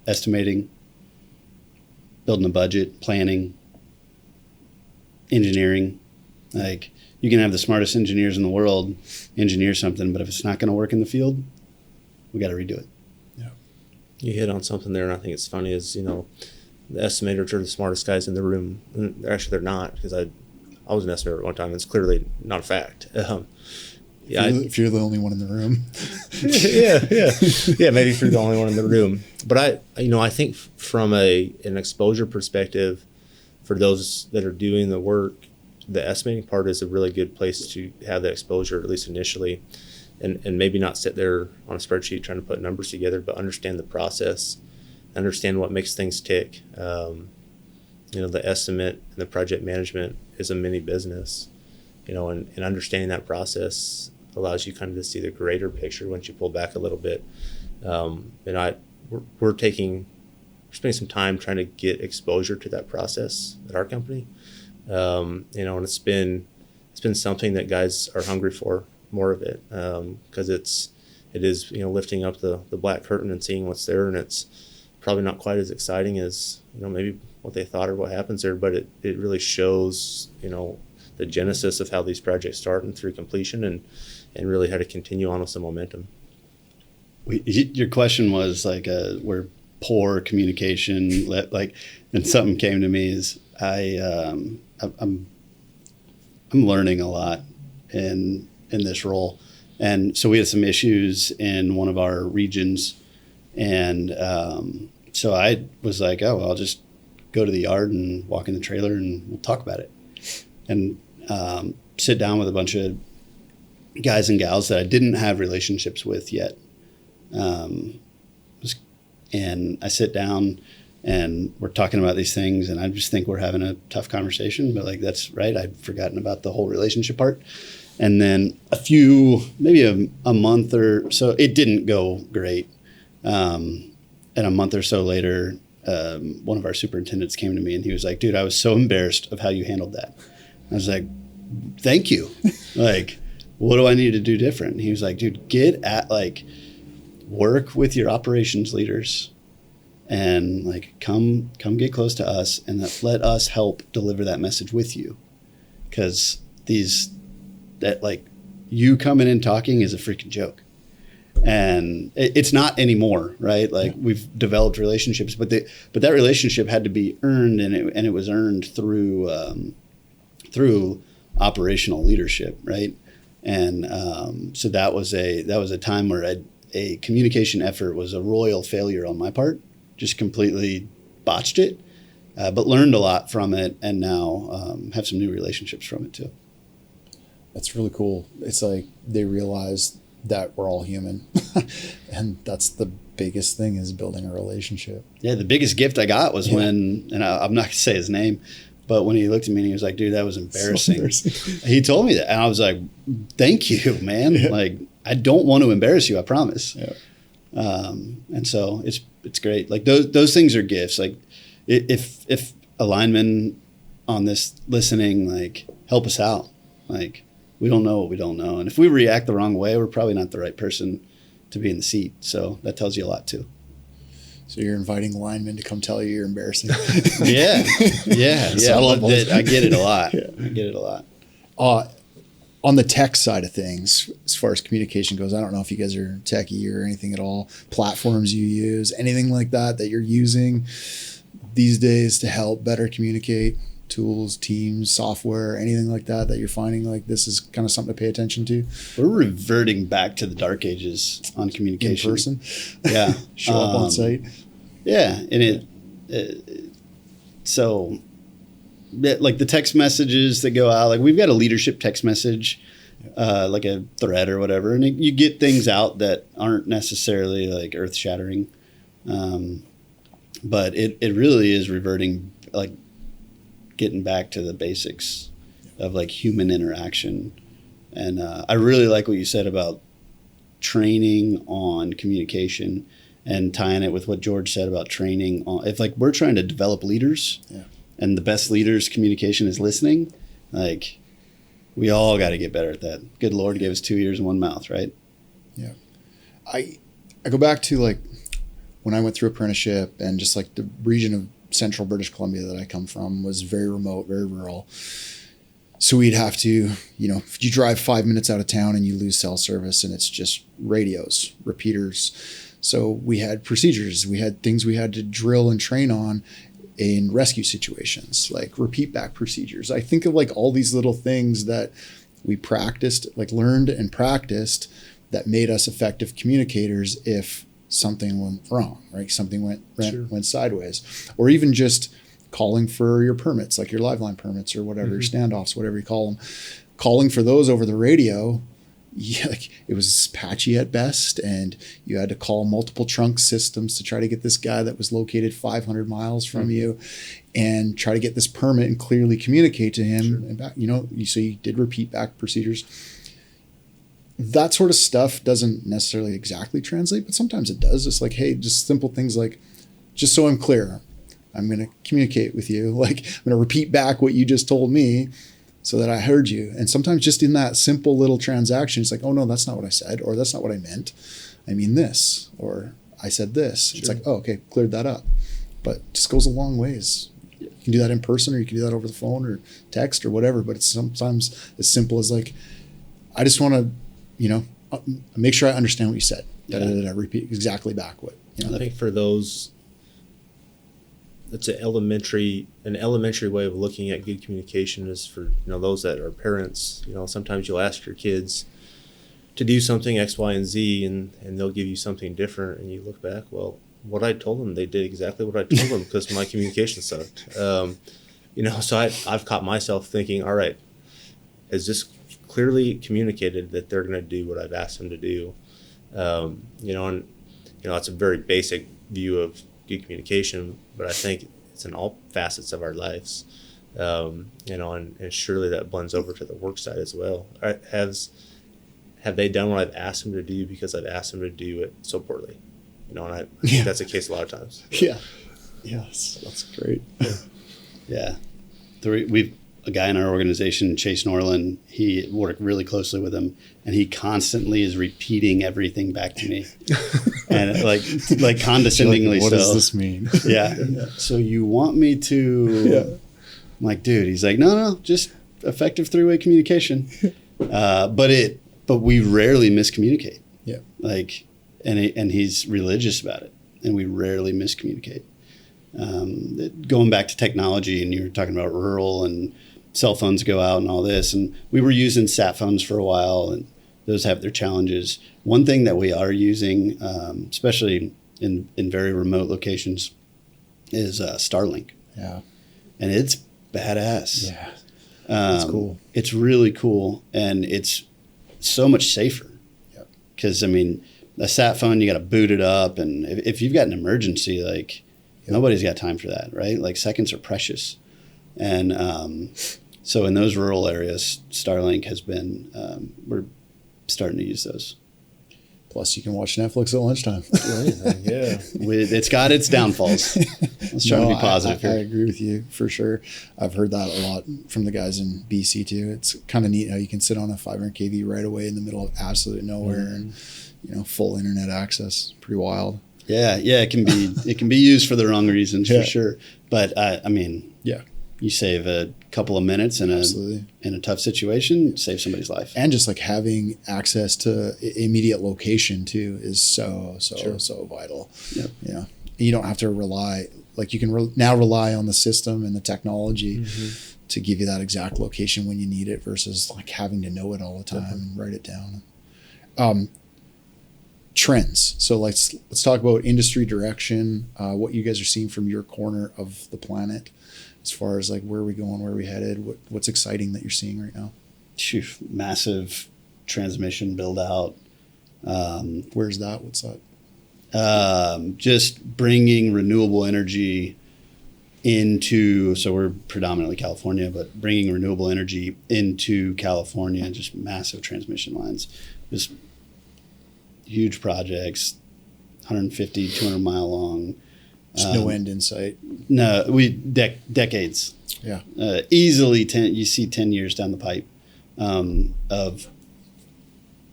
Estimating, building a budget, planning, engineering. Like, you can have the smartest engineers in the world engineer something, but if it's not going to work in the field, we got to redo it. Yeah. You hit on something there, and I think it's funny is, the estimators are the smartest guys in the room. And actually, they're not, because I was an estimator at one time, and it's clearly not a fact. If you're the only one in the room. Yeah, maybe if you're the only one in the room. But I think from an exposure perspective, for those that are doing the work, the estimating part is a really good place to have that exposure, at least initially, and maybe not sit there on a spreadsheet trying to put numbers together, but understand the process, understand what makes things tick. The estimate and the project management is a mini business, and understanding that process allows you kind of to see the greater picture once you pull back a little bit. We're spending some time trying to get exposure to that process at our company. And it's been something that guys are hungry for more of it, because it is lifting up the black curtain and seeing what's there, and it's probably not quite as exciting as maybe what they thought or what happens there, but it really shows the genesis of how these projects start and through completion, and really how to continue on with some momentum. Your question was like, where poor communication, and something came to me is I'm learning a lot in this role. And so we had some issues in one of our regions. And so I was like, oh, I'll just go to the yard and walk in the trailer and we'll talk about it. And sit down with a bunch of guys and gals that I didn't have relationships with yet. And I sit down and we're talking about these things, and I just think we're having a tough conversation, but like, that's right. I'd forgotten about the whole relationship part. And then maybe a month or so, it didn't go great. And a month or so later, one of our superintendents came to me and he was like, dude, I was so embarrassed of how you handled that. I was like, thank you. Like, what do I need to do different? And he was like, dude, work with your operations leaders and like, come get close to us and let us help deliver that message with you. Cause you coming in talking is a freaking joke. And it's not anymore, right? Like, we've developed relationships, but that relationship had to be earned, and it was earned through operational leadership, right? And so that was a time where a communication effort was a royal failure on my part. Just completely botched it, but learned a lot from it, and now have some new relationships from it too. That's really cool. It's like they realize that we're all human, and that's the biggest thing, is building a relationship. Yeah, the biggest gift I got was when, and I'm not gonna say his name, but when he looked at me and he was like, dude, that was embarrassing. So embarrassing. He told me that, and I was like, thank you, man. Yeah. Like, I don't want to embarrass you, I promise. Yeah. And so it's great. Like, those things are gifts. Like, if a lineman on this listening, like, help us out. Like, we don't know what we don't know. And if we react the wrong way, we're probably not the right person to be in the seat. So that tells you a lot too. So you're inviting linemen to come tell you you're embarrassing. Yeah. I get it a lot. Yeah. I get it a lot. On the tech side of things, as far as communication goes, I don't know if you guys are techie or anything at all, platforms you use, anything like that you're using these days to help better communicate, tools, teams, software, anything like that you're finding like this is kind of something to pay attention to? We're reverting back to the dark ages on communication. In person? Yeah. Show up on site? Yeah. And so like the text messages that go out, like we've got a leadership text message, like a thread or whatever, and you get things out that aren't necessarily like earth shattering. But it really is reverting, like getting back to the basics of like human interaction. And I really like what you said about training on communication and tying it with what George said about training on, if like we're trying to develop leaders, yeah, and the best leaders communication is listening, like we all got to get better at that. Good Lord gave us 2 ears and one mouth, right? Yeah. I go back to like when I went through apprenticeship, and just like the region of central British Columbia that I come from was very remote, very rural. So we'd have to, if you drive 5 minutes out of town and you lose cell service and it's just radios, repeaters. So we had procedures, we had things we had to drill and train on in rescue situations, like repeat back procedures. I think of like all these little things that we practiced, like learned and practiced, that made us effective communicators if something went wrong, right? Something went sideways, or even just calling for your permits, like your live line permits or whatever, your standoffs, whatever you call them, calling for those over the radio. Yeah, like it was patchy at best, and you had to call multiple trunk systems to try to get this guy that was located 500 miles from you and try to get this permit and clearly communicate to him. Sure. And back, so you did repeat back procedures. That sort of stuff doesn't necessarily exactly translate, but sometimes it does. It's like, hey, just simple things like, just so I'm clear, I'm going to communicate with you. Like, I'm going to repeat back what you just told me so that I heard you. And sometimes just in that simple little transaction, it's like, oh no, that's not what I said, or that's not what I meant. I mean this, or I said this. Sure. It's like, oh, okay, cleared that up. But it just goes a long ways. You can do that in person, or you can do that over the phone or text or whatever. But it's sometimes as simple as like, I just want to, make sure I understand what you said. repeat exactly back what, I think for those, it's an elementary way of looking at good communication is for, those that are parents. Sometimes you'll ask your kids to do something X, Y, and Z, and they'll give you something different, and you look back, well, what I told them, they did exactly what I told them because my communication sucked. So I've caught myself thinking, all right, is this clearly communicated that they're going to do what I've asked them to do? That's a very basic view of good communication, but I think it's in all facets of our lives. And surely that blends over to the work side as well. Have they done what I've asked them to do because I've asked them to do it so poorly? And I think that's the case a lot of times. Yeah. Yes, that's great. Yeah. We've a guy in our organization, Chase Norland, he worked really closely with him, and he constantly is repeating everything back to me. And like condescendingly what so. What does this mean? Yeah. So you want me to, I'm like, dude, he's like, no, just effective three-way communication. But we rarely miscommunicate. Yeah. And he's religious about it, and we rarely miscommunicate. Going back to technology, and you were talking about rural and cell phones go out and all this, and we were using sat phones for a while, and those have their challenges. One thing that we are using, especially in very remote locations, is Starlink. Yeah. And it's badass. Yeah. That's cool. It's really cool, and it's so much safer. Yep. Because, a sat phone, you got to boot it up, and if you've got an emergency, nobody's got time for that, right? Seconds are precious. And so in those rural areas, Starlink has been, we're starting to use those. Plus, you can watch Netflix at lunchtime. Yeah. It's got its downfalls. Let's try to be positive here. I agree with you for sure. I've heard that a lot from the guys in BC too. It's kind of neat how you can sit on a 500 kV right away in the middle of absolute nowhere and, full internet access. Pretty wild. Yeah. It can be used for the wrong reasons for sure. But yeah. You save a couple of minutes in a tough situation, save somebody's life. And just having access to immediate location too is so vital. Yep. Yeah. You don't have to rely, you can now rely on the system and the technology to give you that exact location when you need it versus having to know it all the time and write it down. Trends. So let's talk about industry direction, what you guys are seeing from your corner of the planet. As far as where are we going, where are we headed, what's exciting that you're seeing right now? Massive transmission build out. Where's that? What's that? Just bringing renewable energy into, so we're predominantly California, but bringing renewable energy into California, just massive transmission lines, just huge projects, 150, 200 mile long. Just no end in sight. No, decades. Yeah. Easily 10. You see 10 years down the pipe of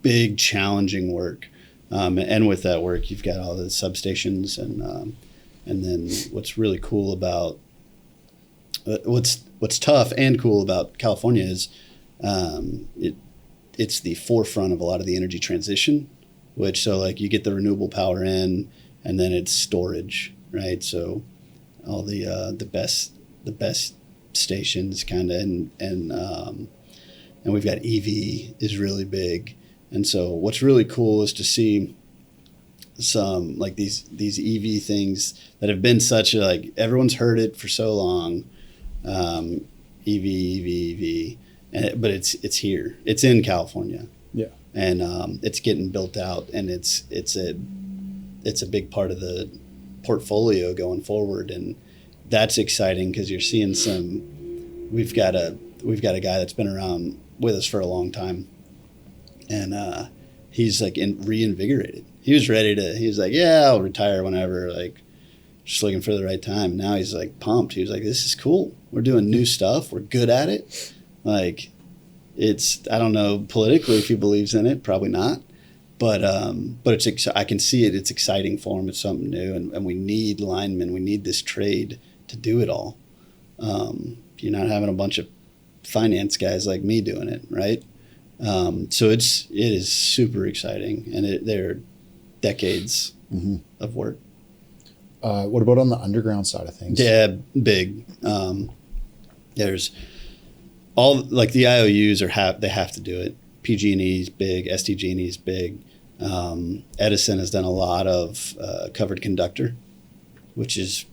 big, challenging work, and with that work, you've got all the substations, and then what's really cool about what's tough and cool about California is it's the forefront of a lot of the energy transition, which you get the renewable power in, and then it's storage. Right, so all the best stations kind of, and we've got EV is really big, and so what's really cool is to see some these EV things that have been such everyone's heard it for so long, EV, but it's here, it's in California, and it's getting built out, and it's a big part of the portfolio going forward, and that's exciting because you're seeing we've got a guy that's been around with us for a long time, and he's reinvigorated. He was I'll retire whenever, just looking for the right time. Now he's pumped. He was this is cool, we're doing new stuff, we're good at it. It's, I don't know politically if he believes in it, probably not. But I can see it. It's exciting for him. It's something new, and we need linemen. We need this trade to do it all. You're not having a bunch of finance guys like me doing it, right? So it is super exciting, and decades of work. What about on the underground side of things? Yeah, big. There's all like the IOUs they have to do it. PG&E is big. SDG&E is big. Edison has done a lot of covered conductor, which is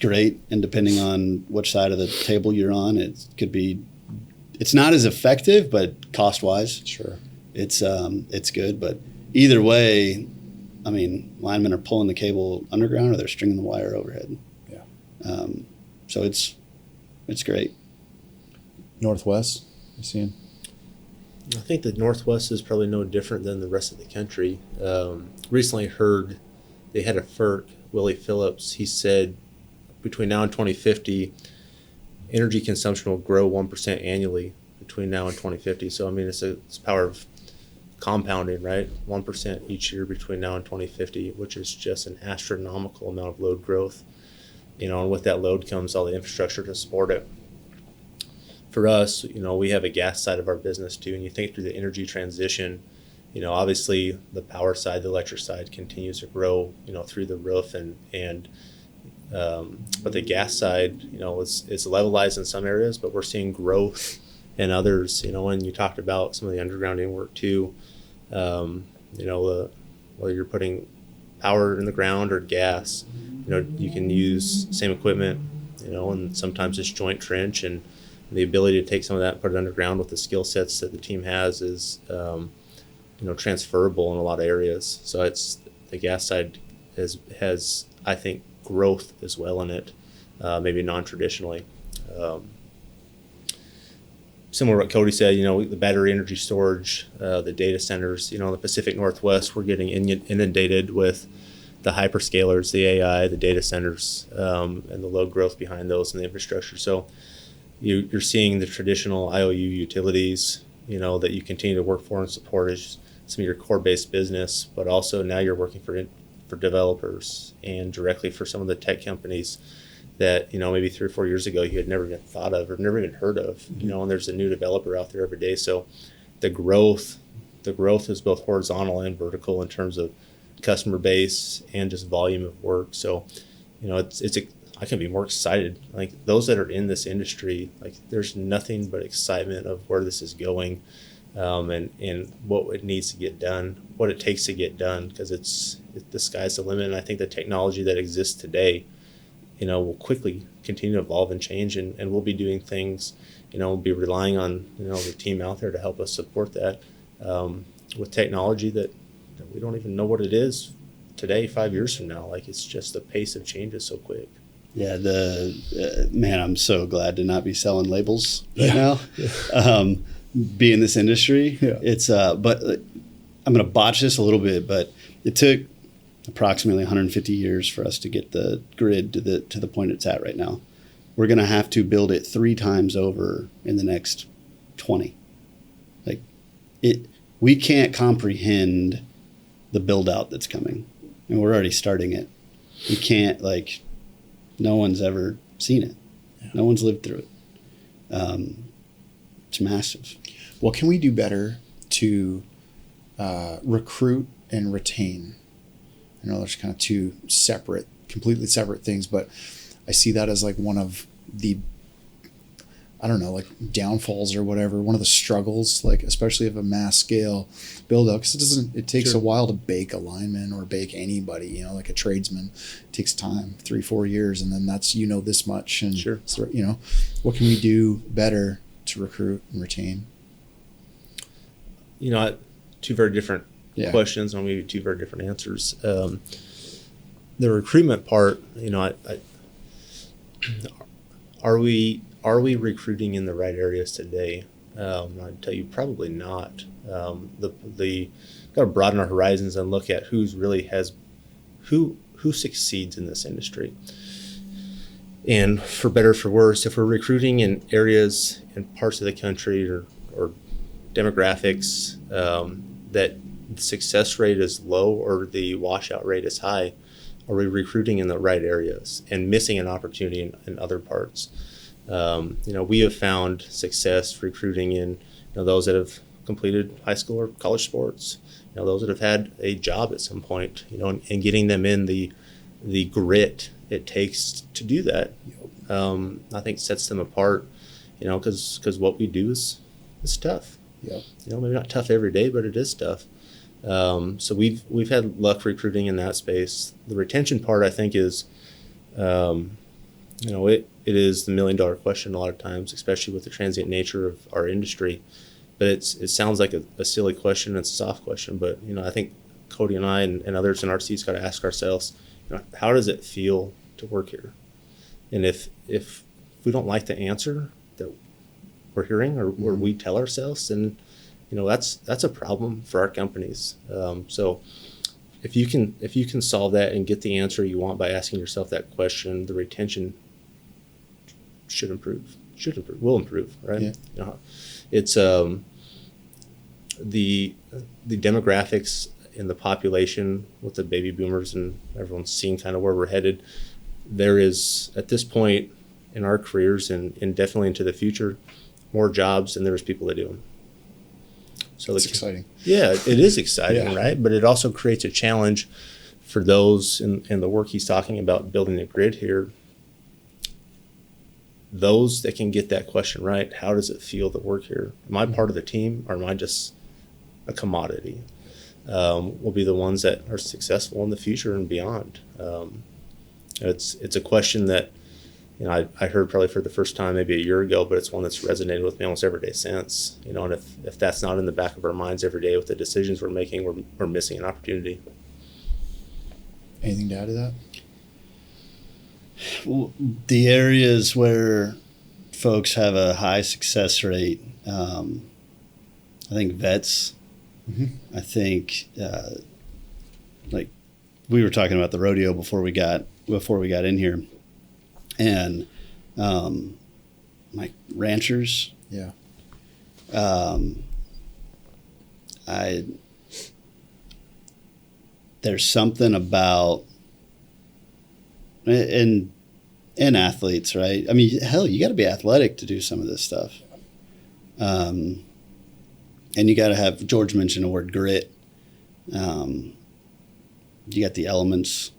great. And depending on which side of the table you're on, it's not as effective, but cost wise, Sure. It's good. But either way, I mean, linemen are pulling the cable underground or they're stringing the wire overhead. Yeah. So it's great. Northwest, you seeing? I think the Northwest is probably no different than the rest of the country. Recently heard they had a FERC, Willie Phillips. He said between now and 2050, energy consumption will grow 1% annually between now and 2050. So, I mean, it's the power of compounding, right? 1% each year between now and 2050, which is just an astronomical amount of load growth. And with that load comes all the infrastructure to support it. For us, we have a gas side of our business too, and you think through the energy transition, obviously the power side, the electric side continues to grow, through the roof, but the gas side, it's levelized in some areas, but we're seeing growth in others, and you talked about some of the undergrounding work too, whether you're putting power in the ground or gas, you can use same equipment, and sometimes it's joint trench, and the ability to take some of that and put it underground with the skill sets that the team has is, transferable in a lot of areas. So it's the gas side has I think growth as well in it, maybe non-traditionally. Similar to what Kody said, the battery energy storage, the data centers, the Pacific Northwest, we're getting inundated with the hyperscalers, the AI, the data centers, and the load growth behind those and the infrastructure. So you're seeing the traditional IOU utilities, that you continue to work for and support as some of your core-based business, but also now you're working for developers and directly for some of the tech companies that, maybe 3 or 4 years ago you had never even thought of or never even heard of, and there's a new developer out there every day. So the growth is both horizontal and vertical in terms of customer base and just volume of work. So, I can be more excited. Like those that are in this industry, like there's nothing but excitement of where this is going, and what it needs to get done, what it takes to get done, because the sky's the limit. And I think the technology that exists today, will quickly continue to evolve and change, and we'll be doing things, we'll be relying on, the team out there to help us support that, with technology that we don't even know what it is today, 5 years from now. Like it's just the pace of change is so quick. Yeah, man, I'm so glad to not be selling labels right now. Be in this industry. Yeah. It's but I'm going to botch this a little bit, but it took approximately 150 years for us to get the grid to the point it's at right now. We're going to have to build it 3 times over in the next 20. Like we can't comprehend the build out that's coming, and we're already starting it. We can't no one's ever seen it. Yeah. No one's lived through it. It's massive. What can we do better to recruit and retain? I know there's kind of 2 completely separate things, but I see that as one of the, downfalls or whatever, one of the struggles, especially of a mass scale build out, because it takes a while to bake a lineman or bake anybody, like a tradesman. It takes time, 3-4 years, and then that's, this much. And so, what can we do better to recruit and retain? 2 very different questions, and maybe 2 very different answers. The recruitment part, are we recruiting in the right areas today? I'd tell you probably not. The got to broaden our horizons and look at who succeeds in this industry. And for better or for worse, if we're recruiting in areas and parts of the country or demographics that the success rate is low or the washout rate is high, are we recruiting in the right areas and missing an opportunity in other parts? We have found success recruiting in those that have completed high school or college sports, those that have had a job at some point, and getting them in the grit it takes to do that, I think sets them apart, because what we do is tough. Yep. Maybe not tough every day, but it is tough. So we've had luck recruiting in that space. The retention part, I think, is, it is the $1 million question a lot of times, especially with the transient nature of our industry. But it sounds like a silly question. It's a soft question, but I think Kody and I and others in our seats got to ask ourselves, how does it feel to work here? And if we don't like the answer that we're hearing or we tell ourselves, then that's a problem for our companies. So if you can solve that and get the answer you want by asking yourself that question, the retention will improve, right? Yeah. It's the demographics in the population with the baby boomers, and everyone's seeing kind of where we're headed. There is, at this point in our careers and definitely into the future, more jobs than there's people that do them. So it's exciting. Yeah, it is exciting, Yeah. right? But it also creates a challenge for those in the work he's talking about, building a grid here. Those that can get that question right, how does it feel to work here? Am I part of the team, or am I just a commodity? Will be the ones that are successful in the future and beyond. It's a question that I heard probably for the first time maybe a year ago, but it's one that's resonated with me almost every day since. And if that's not in the back of our minds every day with the decisions we're making, we're missing an opportunity. Anything to add to that? Well, the areas where folks have a high success rate, I think vets. Mm-hmm. I think like we were talking about the rodeo before we got in here, and like ranchers. Yeah. There's something about and athletes, right? I mean, hell, you got to be athletic to do some of this stuff. And you got to have, George mentioned the word grit. You got the elements.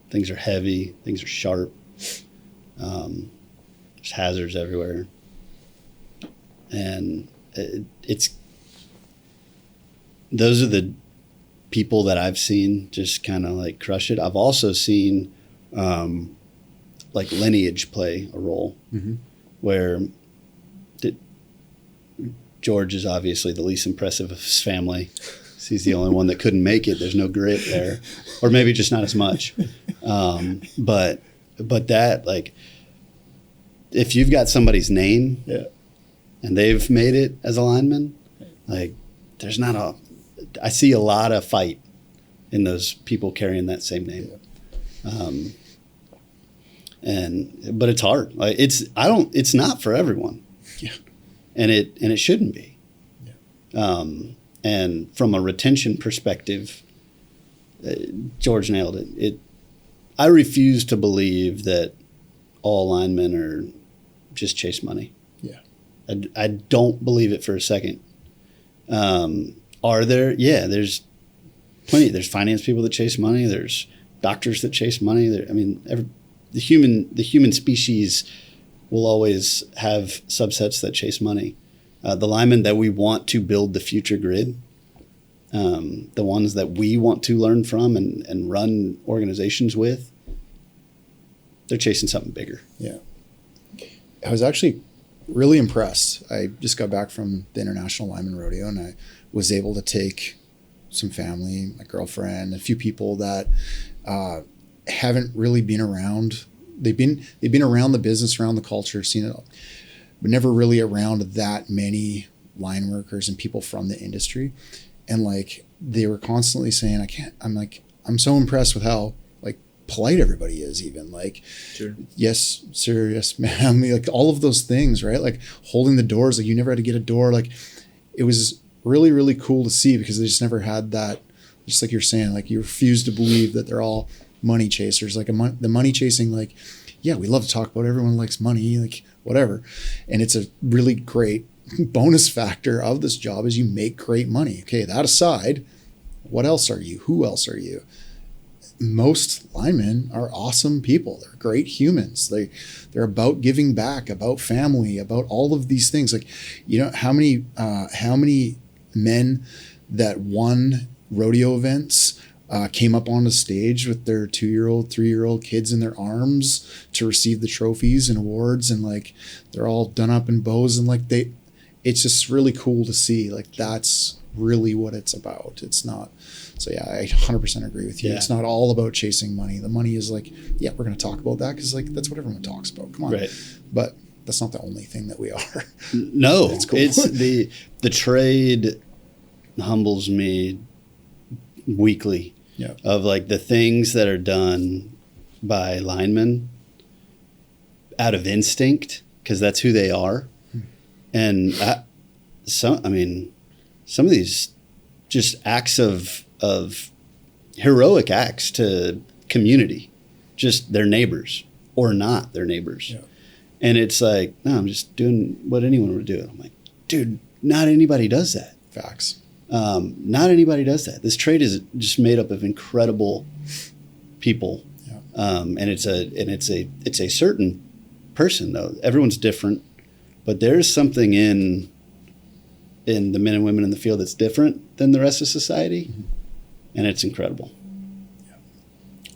Things are heavy. Things are sharp. There's hazards everywhere. And those are the people that I've seen just kind of like crush it. I've also seen like lineage play a role, mm-hmm. where George is obviously the least impressive of his family. He's the only one that couldn't make it. There's no grit there, or maybe just not as much. But that, like, if you've got somebody's name, yeah. and they've made it as a lineman, like, I see a lot of fight in those people carrying that same name. Yeah. But it's hard. Like, it's not for everyone. Yeah. And it shouldn't be. Yeah. And from a retention perspective, George nailed it. I refuse to believe that all linemen are just chase money. Yeah. I don't believe it for a second. Are there? Yeah, there's plenty. There's finance people that chase money. There's doctors that chase money. The human species will always have subsets that chase money. The linemen that we want to build the future grid, the ones that we want to learn from and run organizations with, they're chasing something bigger. Yeah. I was actually really impressed. I just got back from the International Lineman Rodeo, and I was able to take some family, my girlfriend, a few people that haven't really been around. They've been around the business, around the culture, seen it, but never really around that many line workers and people from the industry. And like, they were constantly saying, I'm so impressed with how like polite everybody is, even like, sure. Yes, sir. Yes, ma'am. Like all of those things, right? Like holding the doors, like you never had to get a door. Like it was really, really cool to see, because they just never had that. Just like you're saying, like you refuse to believe that they're all money chasers. Like the money chasing, like, yeah, we love to talk about, everyone likes money, like whatever. And it's a really great bonus factor of this job is you make great money. Okay, that aside, what else are you? Who else are you? Most linemen are awesome people. They're great humans. They're about giving back, about family, about all of these things. Like, how many men that won rodeo events came up on the stage with their 2-year-old, 3-year-old kids in their arms to receive the trophies and awards, and like they're all done up in bows, and like it's just really cool to see. Like, that's really what it's about. It's not. So yeah, I 100% agree with you. Yeah. It's not all about chasing money. The money is like, yeah, we're going to talk about that because like that's what everyone talks about. Come on, right? But that's not the only thing that we are. No, it's cool. It's the trade humbles me weekly. Yeah. Of like the things that are done by linemen out of instinct, because that's who they are, and some of these just acts of heroic acts to community, just their neighbors or not their neighbors. Yeah. And it's like, no, I'm just doing what anyone would do. I'm like, dude, not anybody does that. Facts. Not anybody does that. This trade is just made up of incredible people. Yeah. And it's a certain person though. Everyone's different, but there's something in the men and women in the field that's different than the rest of society. Mm-hmm. And it's incredible. Yeah.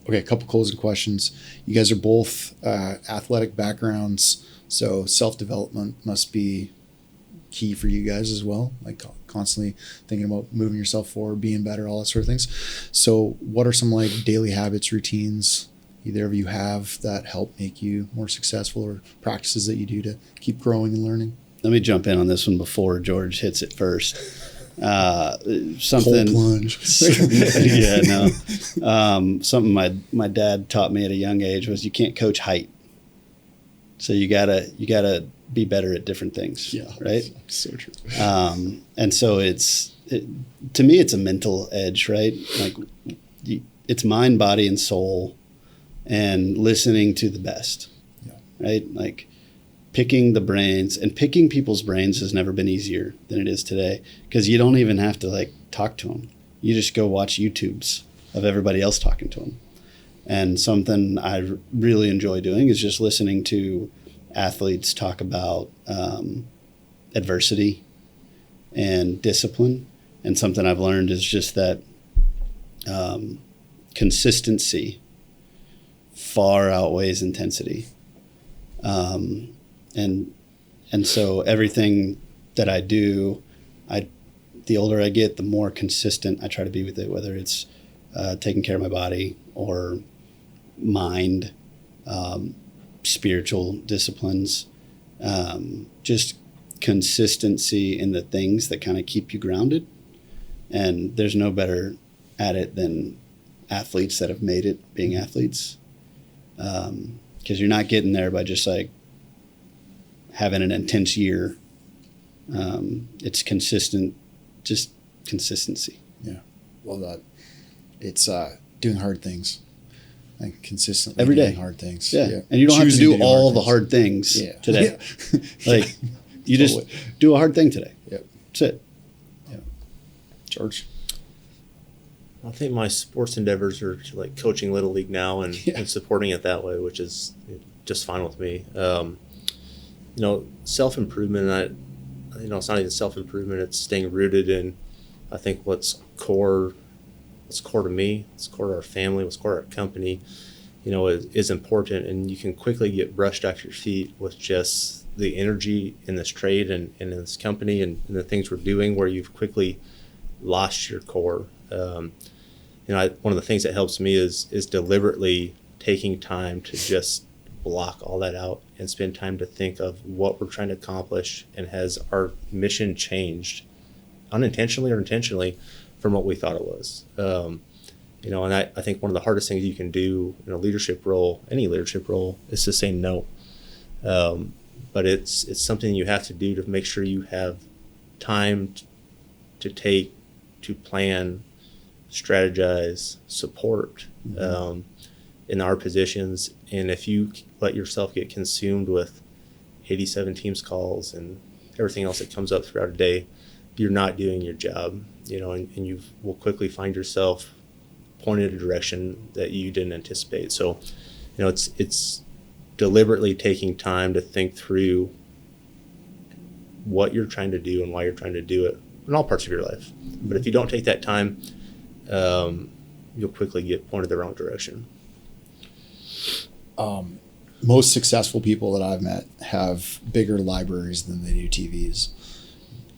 Okay, a couple closing questions. You guys are both athletic backgrounds, so self-development must be key for you guys as well, like constantly thinking about moving yourself forward, being better, all that sort of things. So what are some like daily habits, routines either of you have that help make you more successful, or practices that you do to keep growing and learning? Let me jump in on this one before George hits it first. Something. Cold plunge. Yeah, no. Something my dad taught me at a young age was you can't coach height. So you gotta be better at different things. Yeah, right. So true. And so to me it's a mental edge, right? Like it's mind, body, and soul, and listening to the best. Yeah. Right. Like picking the brains, and picking people's brains has never been easier than it is today, because you don't even have to like talk to them. You just go watch YouTubes of everybody else talking to them. And something I really enjoy doing is just listening to athletes talk about adversity and discipline. And something I've learned is just that consistency far outweighs intensity. And so everything that I do, the older I get, the more consistent I try to be with it, whether it's taking care of my body or mind, spiritual disciplines, just consistency in the things that kind of keep you grounded. And there's no better at it than athletes that have made it being athletes. Because you're not getting there by just like having an intense year. It's consistent, just consistency. Yeah. Love that. It's doing hard things. Like consistently every day. Doing hard things. Yeah. And you don't have to do all the hard things today. Yeah. Like you just do a hard thing today. Yep. That's it. Yeah. George? I think my sports endeavors are like coaching Little League now and supporting it that way, which is just fine with me. Self-improvement, it's not even self-improvement, it's staying rooted in, I think, what's core to me, what's core to our family, what's core to our company, is important. And you can quickly get brushed off your feet with just the energy in this trade and in this company and the things we're doing, where you've quickly lost your core. One of the things that helps me is deliberately taking time to just block all that out and spend time to think of what we're trying to accomplish, and has our mission changed unintentionally or intentionally from what we thought it was. And I think one of the hardest things you can do in a leadership role, any leadership role, is to say no. But it's something you have to do to make sure you have time to take, to plan, strategize, support in our positions. And if you let yourself get consumed with 87 Teams calls and everything else that comes up throughout a day, you're not doing your job, and you will quickly find yourself pointed in a direction that you didn't anticipate. So, it's deliberately taking time to think through what you're trying to do and why you're trying to do it in all parts of your life. But if you don't take that time, you'll quickly get pointed the wrong direction. Most successful people that I've met have bigger libraries than they do TVs.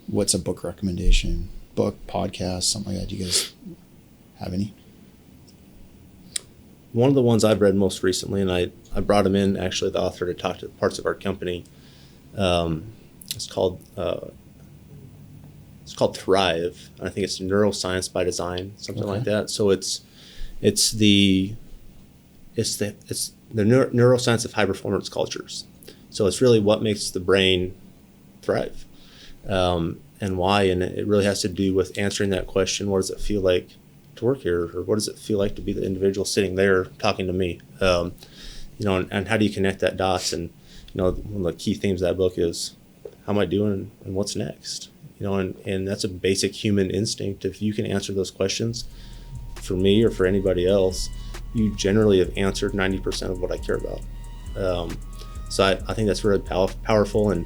What's a book recommendation? Book, podcast, something like that. Do you guys have any? One of the ones I've read most recently, and I brought him in, actually, the author, to talk to parts of our company. It's called Thrive. I think it's Neuroscience by Design, something like that. So it's the neuroscience of high performance cultures. So it's really what makes the brain thrive, and why. And it really has to do with answering that question: what does it feel like to work here, or what does it feel like to be the individual sitting there talking to me? And how do you connect that dots? And one of the key themes of that book is, how am I doing and what's next? And that's a basic human instinct. If you can answer those questions, for me or for anybody else, you generally have answered 90% of what I care about. So I think that's really powerful, and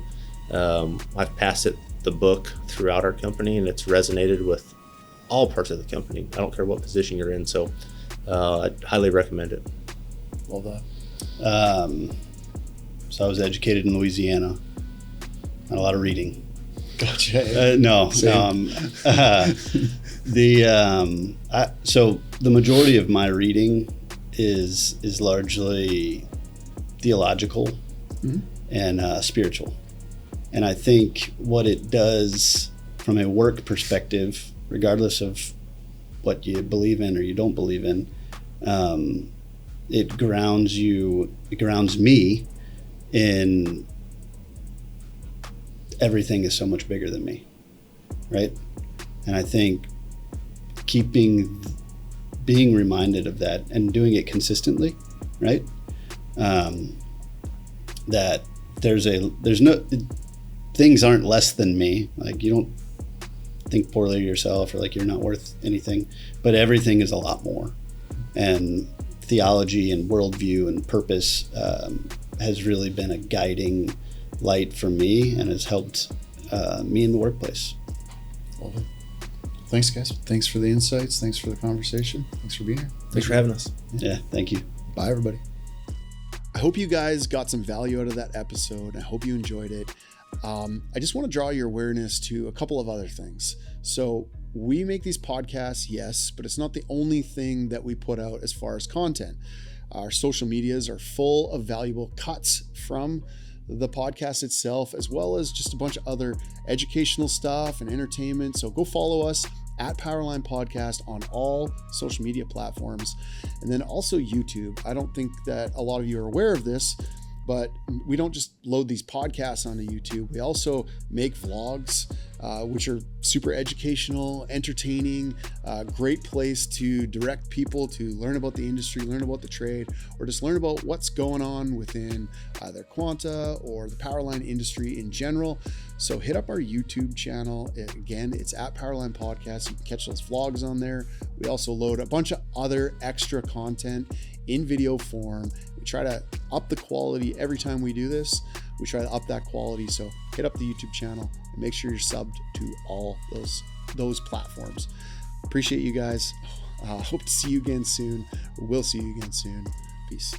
I've passed the book throughout our company, and it's resonated with all parts of the company. I don't care what position you're in, so I'd highly recommend it. Love that. So I was educated in Louisiana. Not a lot of reading. Gotcha. No. So the majority of my reading is largely theological and spiritual. And I think what it does from a work perspective, regardless of what you believe in or you don't believe in, it grounds me in everything is so much bigger than me, right? And I think being reminded of that and doing it consistently, right? That there's no, things aren't less than me. Like, you don't think poorly of yourself or like you're not worth anything, but everything is a lot more. And theology and worldview and purpose has really been a guiding light for me and has helped me in the workplace. Love it. Thanks, guys. Thanks for the insights. Thanks for the conversation. Thanks for being here. Thanks for having us. Yeah, thank you. Bye, everybody. I hope you guys got some value out of that episode. I hope you enjoyed it. I just want to draw your awareness to a couple of other things. So we make these podcasts, yes, but it's not the only thing that we put out as far as content. Our social medias are full of valuable cuts from the podcast itself, as well as just a bunch of other educational stuff and entertainment. So go follow us at Powerline Podcast on all social media platforms, and then also YouTube. I don't think that a lot of you are aware of this, but we don't just load these podcasts onto YouTube. We also make vlogs, which are super educational, entertaining, great place to direct people to learn about the industry, learn about the trade, or just learn about what's going on within either Quanta or the Powerline industry in general. So hit up our YouTube channel. Again, it's at Powerline Podcast. You can catch those vlogs on there. We also load a bunch of other extra content in video form. We try to up the quality every time we do this. We try to up that quality. So hit up the YouTube channel and make sure you're subbed to all those platforms. Appreciate you guys. Hope to see you again soon. We'll see you again soon. Peace.